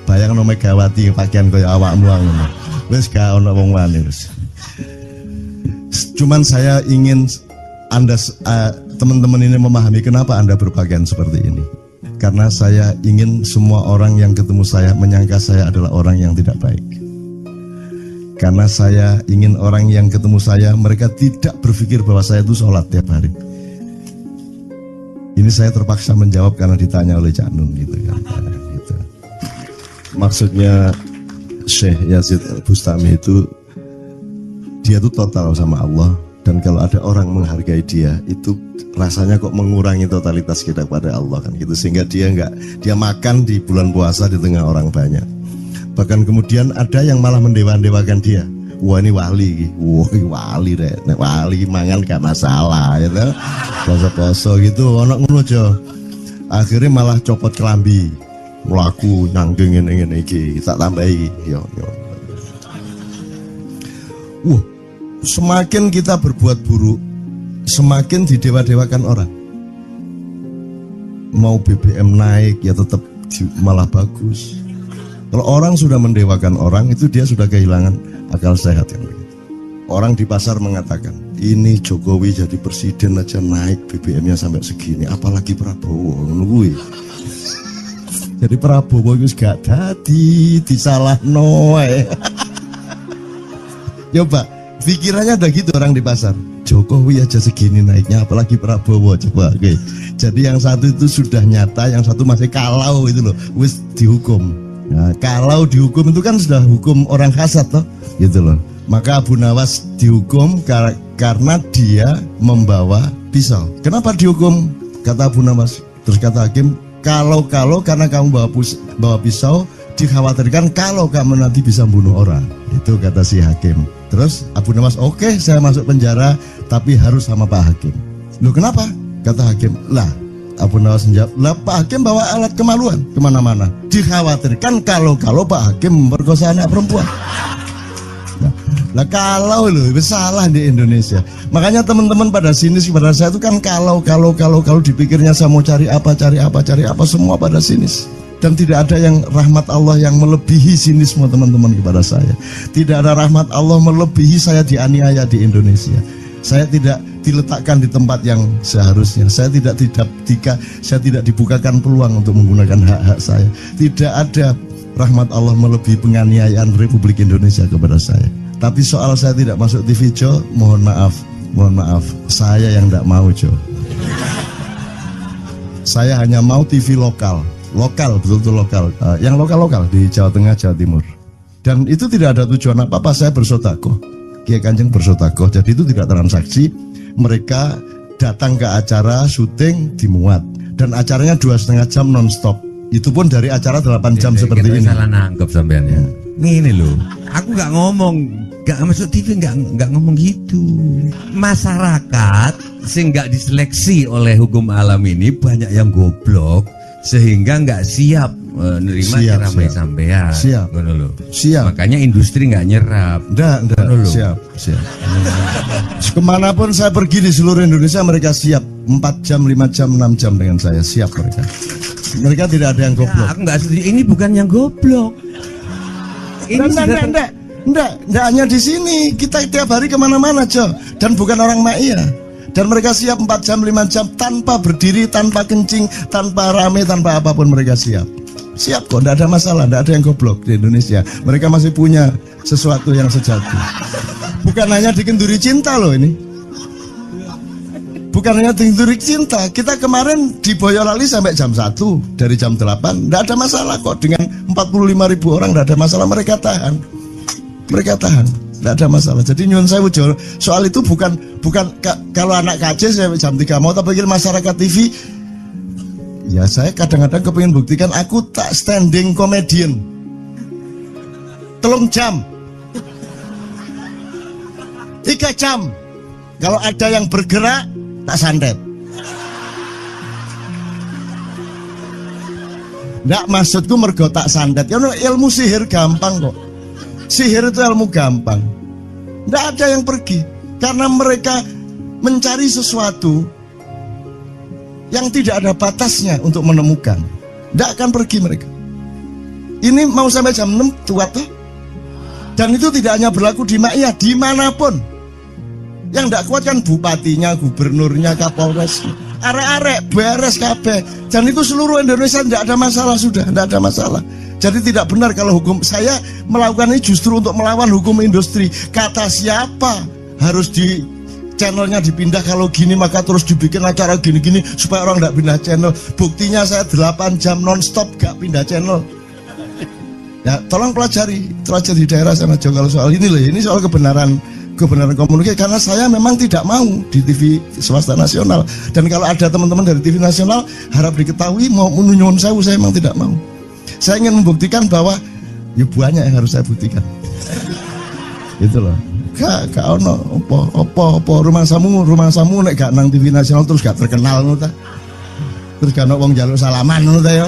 Bayangkan Megawati pakaian kayak awakmu ngono. Wis gak ono wong wani wis. Cuman saya ingin Anda teman-teman ini memahami kenapa Anda berpakaian seperti ini. Karena saya ingin semua orang yang ketemu saya menyangka saya adalah orang yang tidak baik. Karena saya ingin orang yang ketemu saya, mereka tidak berpikir bahwa saya itu sholat tiap hari. Ini saya terpaksa menjawab karena ditanya oleh Cak Nun gitu kan. Gitu. Maksudnya Syekh Yazid Bustami itu dia tuh total sama Allah, dan kalau ada orang menghargai dia itu rasanya kok mengurangi totalitas kita kepada Allah kan gitu, sehingga dia makan di bulan puasa di tengah orang banyak. Bahkan kemudian ada yang malah mendewa-dewakan dia. Wah ini wali, wah ini wali deh, wali mangan gak masalah, ya gitu. Poso-poso gitu, ono ngono aja. Akhirnya malah copot kelambi, melaku nyanggeng ini tak tambahi, yo. Semakin kita berbuat buruk, semakin didewa-dewakan orang. Mau BBM naik ya tetap malah bagus. Kalau orang sudah mendewakan orang, itu dia sudah kehilangan akal sehat yang begitu. Orang di pasar mengatakan, ini Jokowi jadi presiden aja naik BBM-nya sampai segini, apalagi Prabowo nungguin. Jadi Prabowo itu gak dadi disalah noe. Coba pikirannya ada gitu orang di pasar. Jokowi aja segini naiknya, apalagi Prabowo, coba. Oke. Jadi yang satu itu sudah nyata, yang satu masih kalau itu loh, wis dihukum. Nah, kalau dihukum itu kan sudah hukum orang hasad toh, gitu loh. Maka Abu Nawas dihukum karena dia membawa pisau. Kenapa dihukum? Kata Abu Nawas. Terus kata hakim, kalau karena kamu bawa pisau, dikhawatirkan kalau kamu nanti bisa bunuh orang. Itu kata si hakim. Terus Abu Nawas, oke, saya masuk penjara, tapi harus sama Pak Hakim. Loh kenapa? Kata hakim, lah Abu Nawas menjawab, lah Pak Hakim bawa alat kemaluan kemana-mana. Dikhawatirkan kalau Pak Hakim memperkosa anak perempuan. Nah kalau loh, itu salah di Indonesia. Makanya teman-teman pada sinis pada saya itu kan kalau dipikirnya saya mau cari apa semua pada sinis. Dan tidak ada yang rahmat Allah yang melebihi sinisme teman-teman kepada saya. Tidak ada rahmat Allah melebihi saya dianiaya di Indonesia. Saya tidak diletakkan di tempat yang seharusnya. Saya tidak dibukakan peluang untuk menggunakan hak-hak saya. Tidak ada rahmat Allah melebihi penganiayaan Republik Indonesia kepada saya. Tapi soal saya tidak masuk TV Jo, mohon maaf, saya yang tidak mau Jo. Saya hanya mau TV lokal, betul-betul lokal, yang lokal di Jawa Tengah, Jawa Timur. Dan itu tidak ada tujuan apa-apa, saya bersodakoh. Kiai Kanjeng bersodakoh, jadi itu tidak transaksi. Mereka datang ke acara syuting dimuat, dan acaranya 2,5 jam non-stop. Itu pun dari acara 8 jam seperti ini. Salah nangkep sampean ya. Ini loh, aku nggak ngomong, nggak masuk TV, nggak ngomong gitu. Masyarakat sing nggak diseleksi oleh hukum alam ini banyak yang goblok sehingga nggak siap menerima ceramah sampean. Siap. Makanya industri nggak nyerap. Nggak. Siap. Kemanapun saya pergi di seluruh Indonesia mereka siap 4 jam, 5 jam, 6 jam dengan saya, siap mereka. Mereka tidak ada yang goblok. Aku nggak setuju. Ini bukan yang goblok. Ini Enggak hanya di sini. Kita tiap hari kemana-mana, Jo. Dan bukan orang Ma'iyah. Dan mereka siap 4 jam, 5 jam tanpa berdiri, tanpa kencing, tanpa rame, tanpa apapun mereka siap. Siap kok, tidak ada masalah, tidak ada yang goblok di Indonesia. Mereka masih punya sesuatu yang sejati. Bukan hanya dikenduri cinta loh ini. Bukan hanya dikenduri cinta. Kita kemarin di Boyolali sampai jam 1, dari jam 8. Tidak ada masalah kok, dengan 45.000 orang tidak ada masalah, mereka tahan. Tidak ada masalah. Jadi nyuwun sewu soal itu bukan kalau anak KJ saya jam 3 mau tak pikir masyarakat TV. Ya saya kadang-kadang kepingin buktikan aku tak standing comedian 3 jam 3 jam. Kalau ada yang bergerak tak santet. Nggak, maksudku mergo tak santet. Ya ilmu sihir gampang kok. Sihir itu ilmu gampang. Nggak ada yang pergi karena mereka mencari sesuatu yang tidak ada batasnya untuk menemukan. Tidak akan pergi mereka. Ini mau sampai jam 6 kuat tuh. Dan itu tidak hanya berlaku di Ma'iyah, dimanapun. Yang tidak kuat kan bupatinya, gubernurnya, kapolres, arek-arek beres kabeh. Dan itu seluruh Indonesia tidak ada masalah sudah, tidak ada masalah. Jadi tidak benar kalau hukum, saya melakukan ini justru untuk melawan hukum industri. Kata siapa harus di channelnya dipindah, kalau gini maka terus dibikin acara gini-gini supaya orang tidak pindah channel. Buktinya saya 8 jam non-stop gak pindah channel. Ya, tolong pelajari di daerah sana Jo kalau soal ini loh. Ini soal kebenaran komunikasi, karena saya memang tidak mau di TV swasta nasional. Dan kalau ada teman-teman dari TV nasional harap diketahui mau menyunyun saya memang tidak mau. Saya ingin membuktikan bahwa ya banyak yang harus saya buktikan. Itu loh. Gak ono apa rumah samu nek gak nang TV nasional terus gak terkenal ngono ta. Terus gak ono wong njaluk salaman ngono ta ya.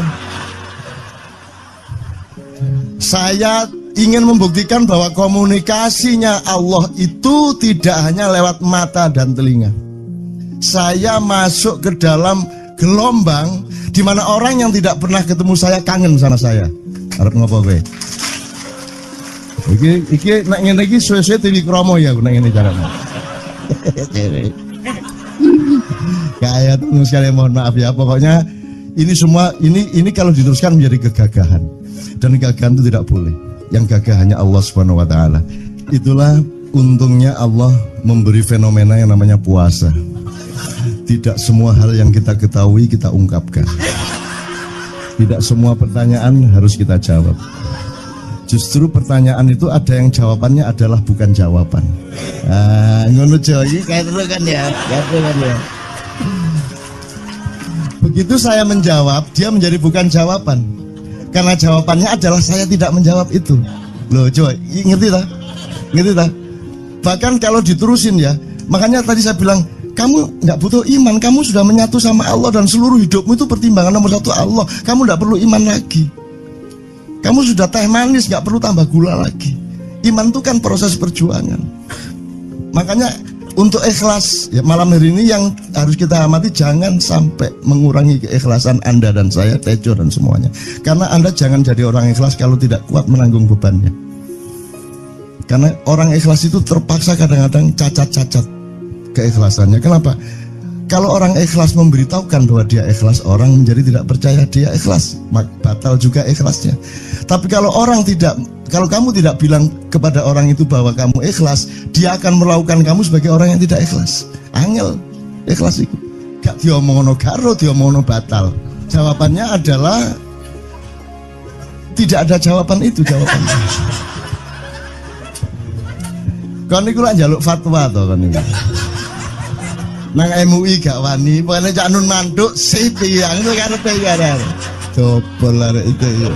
Saya ingin membuktikan bahwa komunikasinya Allah itu tidak hanya lewat mata dan telinga. Saya masuk ke dalam gelombang di mana orang yang tidak pernah ketemu saya kangen sama saya. Arep ngopo kowe? Iki nek ngene iki suwe-suwe TV kromo ya nek ngene carane. Kayak tuh sekali mohon maaf ya, pokoknya ini semua ini kalau diteruskan menjadi kegagahan. Dan kegagahan itu tidak boleh. Yang gagah hanya Allah Subhanahu wa taala. Itulah untungnya Allah memberi fenomena yang namanya puasa. Tidak semua hal yang kita ketahui kita ungkapkan. Tidak semua pertanyaan harus kita jawab. Justru pertanyaan itu ada yang jawabannya adalah bukan jawaban. Ngono iki kayak terus kan ya. Begitu saya menjawab, dia menjadi bukan jawaban. Karena jawabannya adalah saya tidak menjawab itu. Loh, coy, ngerti tak? Ngerti tak? Bahkan kalau diterusin ya, makanya tadi saya bilang, kamu nggak butuh iman, kamu sudah menyatu sama Allah dan seluruh hidupmu itu pertimbangan nomor satu Allah. Kamu nggak perlu iman lagi. Kamu sudah teh manis, nggak perlu tambah gula lagi. Iman itu kan proses perjuangan. Makanya untuk ikhlas ya, malam hari ini yang harus kita amati, jangan sampai mengurangi keikhlasan Anda dan saya, Tejo dan semuanya. Karena Anda jangan jadi orang ikhlas kalau tidak kuat menanggung bebannya. Karena orang ikhlas itu terpaksa kadang-kadang cacat-cacat keikhlasannya. Kenapa? Kalau orang ikhlas memberitahukan bahwa dia ikhlas, orang menjadi tidak percaya dia ikhlas, batal juga ikhlasnya. Tapi kalau kamu tidak bilang kepada orang itu bahwa kamu ikhlas, dia akan melakukan kamu sebagai orang yang tidak ikhlas. Angel ikhlas itu. Gak diomongono karo, diomongono batal. Jawabannya adalah tidak ada jawaban itu jawabannya. Kon niku lak njaluk fatwa to kon niku. Nang MUI gak wani, pokoknya Cak Nun manduk sip ya, ngono karepe ya. Dobol arek itu ya.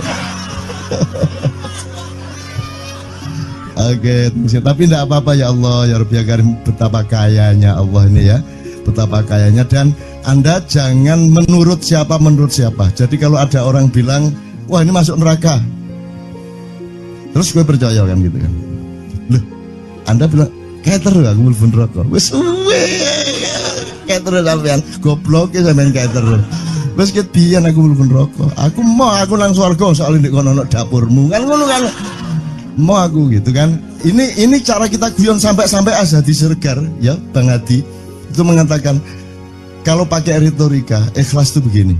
Oke, tapi tidak apa-apa ya Allah, ya Rabbi Karim, betapa kayanya Allah ini ya. Betapa kayanya, dan Anda jangan menurut siapa. Jadi kalau ada orang bilang, wah ini masuk neraka, terus gue percaya kan gitu kan. Loh, Anda bilang, kater aku mlebu neraka. Wis kater sampean, goblok ya sampean kater. Wis ket biyen aku mlebu neraka. Aku nang swarga soal ndek kono dapurmu. Kan ngono kan. Mau aku gitu kan. Ini cara kita guyon sampai Azhadi Sergar ya, Bang Hadi itu mengatakan kalau pakai retorika ikhlas itu begini.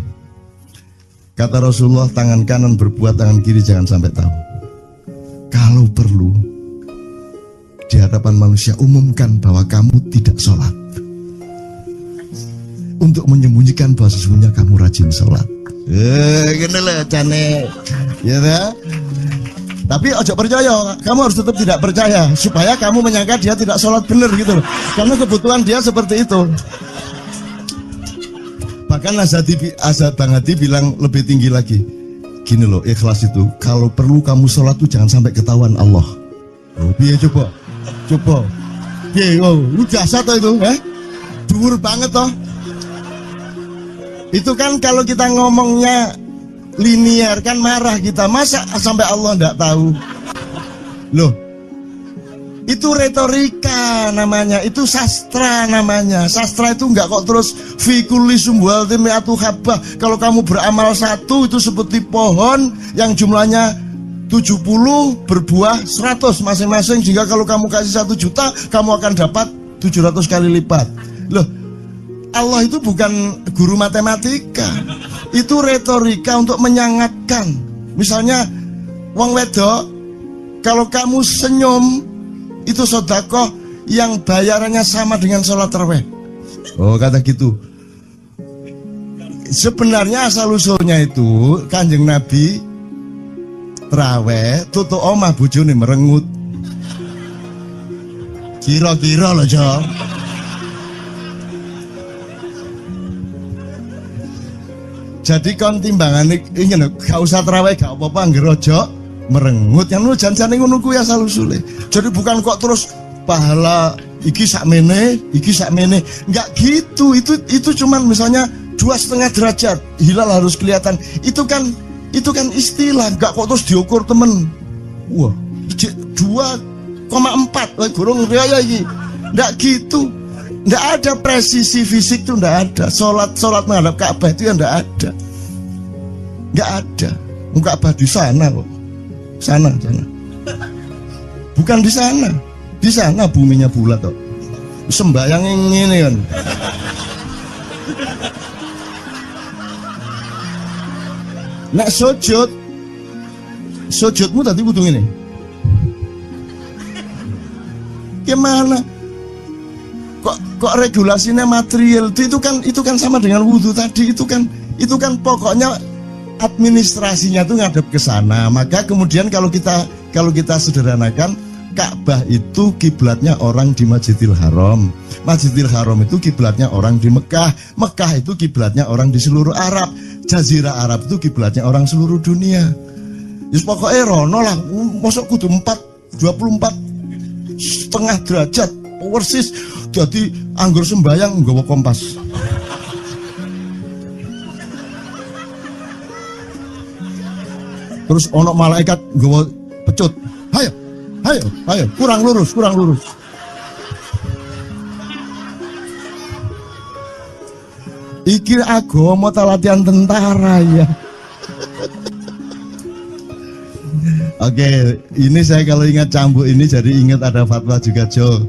Kata Rasulullah, tangan kanan berbuat, tangan kiri jangan sampai tahu. Kalau perlu di hadapan manusia umumkan bahwa kamu tidak sholat, untuk menyembunyikan bahwa sesungguhnya kamu rajin sholat. Gini lah cane, ya dah. Tapi ojo percaya, kamu harus tetap tidak percaya supaya kamu menyangka dia tidak sholat benar gitu loh. Karena kebutuhan dia seperti itu. Bahkan Bang Hadi bilang lebih tinggi lagi. Gini loh, ikhlas itu kalau perlu kamu sholat tuh jangan sampai ketahuan Allah. Oh, biar coba. Lu jasa toh itu, dhuwur banget toh. Itu kan kalau kita ngomongnya linear kan marah kita, masa sampai Allah enggak tahu. Loh, itu retorika namanya, itu sastra namanya. Sastra itu enggak kok terus fi kulli sumbuhatin mi'atu habbah. Kalau kamu beramal satu itu seperti pohon yang jumlahnya 70 berbuah 100 masing-masing, sehingga kalau kamu kasih 1 juta kamu akan dapat 700 kali lipat. Loh, Allah itu bukan guru matematika, itu retorika untuk menyangatkan. Misalnya wong wedok, kalau kamu senyum itu sedekah yang bayarannya sama dengan sholat tarawih. Oh, kata gitu. Sebenarnya asal usulnya itu Kanjeng Nabi traweh tutuk omah bojone merengut. Kira-kira lho, Jo. Jadi kon timbangane ingin gak usah traweh gak apa-apa anggere aja merengut yang lu jan-jane ngono kuwi asal usule. Jadi bukan kok terus pahala iki sakmene, enggak gitu. Itu cuman misalnya 2,5 derajat hilal harus kelihatan. Itu kan istilah, enggak kok terus diukur temen. Wah, 2,4 gurung raya iki. Enggak gitu. Enggak ada presisi fisik tuh, enggak ada. Salat menghadap Ka'bah itu ya enggak ada. Enggak ada. Ka'bah di sana kok. Sana. Bukan di sana. Di sana buminya bulat kok. Sembayang ngene kan. Nek sujudmu tadi kudu ngene. Gimana? Kok regulasinya material itu kan sama dengan wudhu tadi. Itu kan pokoknya administrasinya tuh ngadep ke sana. Maka kemudian kalau kita sederhanakan, Ka'bah itu kiblatnya orang di Masjidil Haram. Masjidil Haram itu kiblatnya orang di Mekah. Mekah itu kiblatnya orang di seluruh Arab. Jazirah Arab itu kiblatnya orang seluruh dunia. Yus pokoknya rono lah. Masuk kudu 24,5 derajat persis. Jadi anggur sembayang nggawa kompas. Terus ono malaikat nggawa pecut. Ayo, kurang lurus. Iki agama ta latihan tentara ya. Oke, ini saya kalau ingat cambuk ini jadi ingat ada fatwa juga, Jo.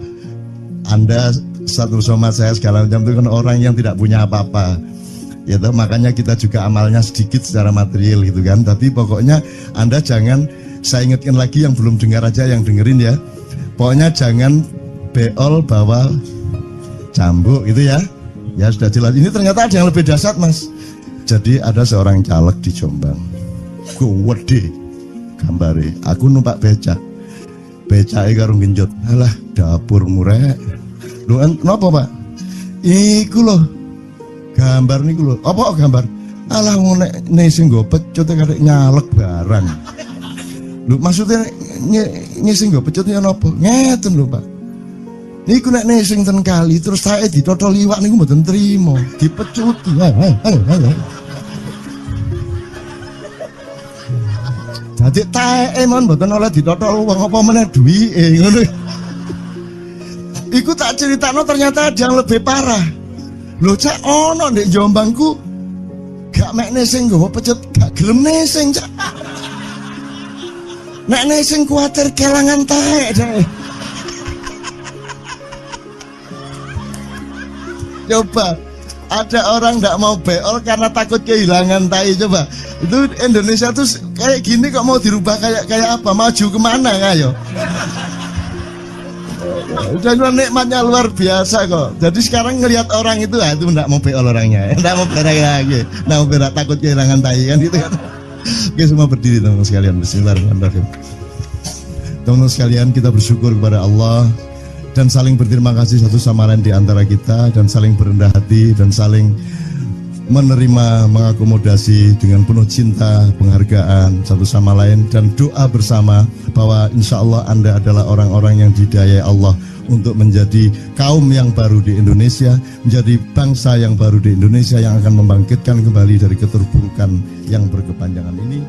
Anda satu sama saya segala macam itu kan orang yang tidak punya apa-apa. Ya toh, makanya kita juga amalnya sedikit secara material gitu kan. Tapi pokoknya Anda jangan, saya ingatkan lagi yang belum dengar aja yang dengerin ya. Pokoknya jangan beol bawa cambuk gitu ya. Ya sudah jelas. Ini ternyata ada yang lebih dahsyat, Mas. Jadi ada seorang caleg di Jombang. Gede gambare. Aku numpak becak. Becake karo genjot. Alah, dapur murek. Lho napa, Pak? Iku lho. Gambar niku lho. Apa gambar? Alah ngene sing nggo pecut karek nyalek barang. Lho maksudnya sing nggo pecut ya napa? Ngeten lho, Pak. Niku nek nesing ten kali terus saya ditotol liwak niku mboten trimo, dipecuti. Dadi taeke mon mboten oleh ditotol wong apa meneh duwike ngono. Iku tak critakno ternyata ada yang lebih parah. Lho Cak ono ndek Jombangku gak mek nesing nggawa pecut, gak gelem nesing Cak. Nek nesing kuwatir kelangan taek deh. Coba ada orang nggak mau beol karena takut kehilangan tai. Coba itu Indonesia tuh kayak gini kok mau dirubah kayak apa? Maju kemana kayo? Dan nikmatnya luar biasa kok. Jadi sekarang ngelihat orang itu nggak mau beol orangnya, nggak mau berak lagi, nggak mau berak, takut kehilangan tai kan gitu kan. Oke, semua berdiri teman-teman sekalian. Bismillahirrahmanirrahim. Teman-teman sekalian, kita bersyukur kepada Allah dan saling berterima kasih satu sama lain di antara kita, dan saling berendah hati dan saling menerima, mengakomodasi dengan penuh cinta, penghargaan satu sama lain, dan doa bersama bahwa insya Allah Anda adalah orang-orang yang dihidayai Allah untuk menjadi kaum yang baru di Indonesia, menjadi bangsa yang baru di Indonesia yang akan membangkitkan kembali dari keterpurukan yang berkepanjangan ini.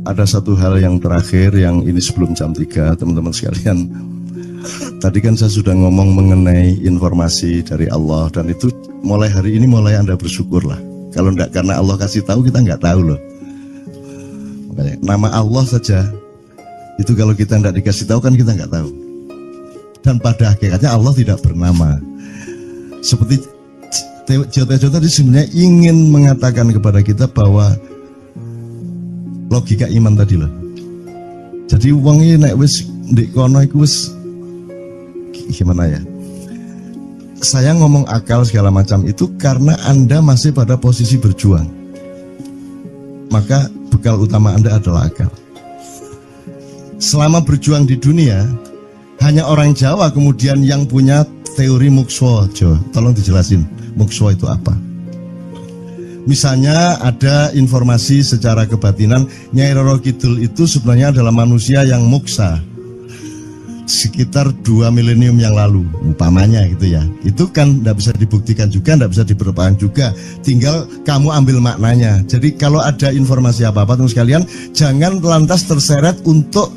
Ada satu hal yang terakhir yang ini sebelum jam 3, teman-teman sekalian. Tadi kan saya sudah ngomong mengenai informasi dari Allah, dan itu mulai hari ini mulai Anda bersyukurlah. Kalau enggak karena Allah kasih tahu, kita enggak tahu loh. Makanya, nama Allah saja itu kalau kita enggak dikasih tahu kan kita enggak tahu. Dan pada hakikatnya Allah tidak bernama. Seperti Jotejo tadi sebenarnya ingin mengatakan kepada kita bahwa logika iman tadi loh. Jadi wong iki nek wis ndek kono iku wis gimana ya? Saya ngomong akal segala macam itu karena Anda masih pada posisi berjuang. Maka bekal utama Anda adalah akal. Selama berjuang di dunia, hanya orang Jawa kemudian yang punya teori mukswa. Tolong dijelasin, mukswa itu apa? Misalnya ada informasi secara kebatinan Nyai Roro Kidul itu sebenarnya adalah manusia yang muksa sekitar 2 milenium yang lalu, umpamanya gitu ya. Itu kan tidak bisa dibuktikan juga, tidak bisa diperlukan juga. Tinggal kamu ambil maknanya. Jadi kalau ada informasi apa-apa teman sekalian, jangan lantas terseret untuk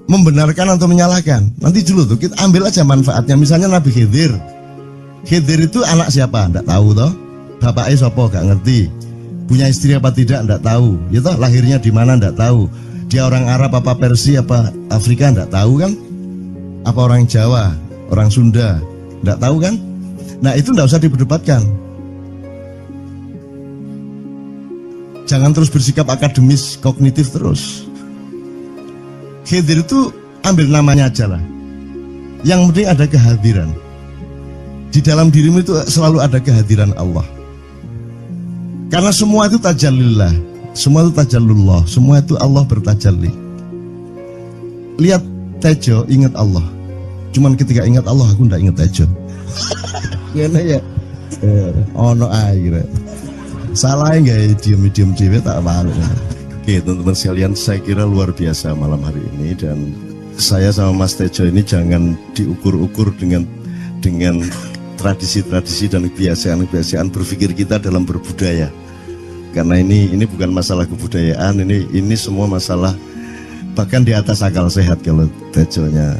membenarkan atau menyalahkan. Nanti dulu tuh kita ambil aja manfaatnya. Misalnya Nabi Khidir. Khidir itu anak siapa? Tidak tahu toh. Bapaknya siapa? Gak ngerti. Punya istri apa tidak? Tidak tahu. Ya toh, lahirnya di mana? Tidak tahu. Dia orang Arab apa Persia apa Afrika? Tidak tahu kan? Apa orang Jawa, orang Sunda? Tidak tahu kan? Nah itu tidak usah diperdebatkan. Jangan terus bersikap akademis, kognitif terus. Khidir itu ambil namanya aja lah. Yang penting ada kehadiran. Di dalam dirimu itu selalu ada kehadiran Allah. Karena semua itu tajallillah, semua itu tajallullah, semua itu Allah bertajalli. Lihat Tejo, ingat Allah. Cuman ketika ingat Allah, aku ndak ingat Tejo. Gimana ya? Ono air. Salah nggak diem cewek tak malu. Oke teman-teman sekalian, saya kira luar biasa malam hari ini, dan saya sama Mas Tejo ini jangan diukur-ukur dengan tradisi-tradisi dan kebiasaan-kebiasaan berpikir kita dalam berbudaya. Karena ini bukan masalah kebudayaan, ini semua masalah bahkan di atas akal sehat kalau Tejonya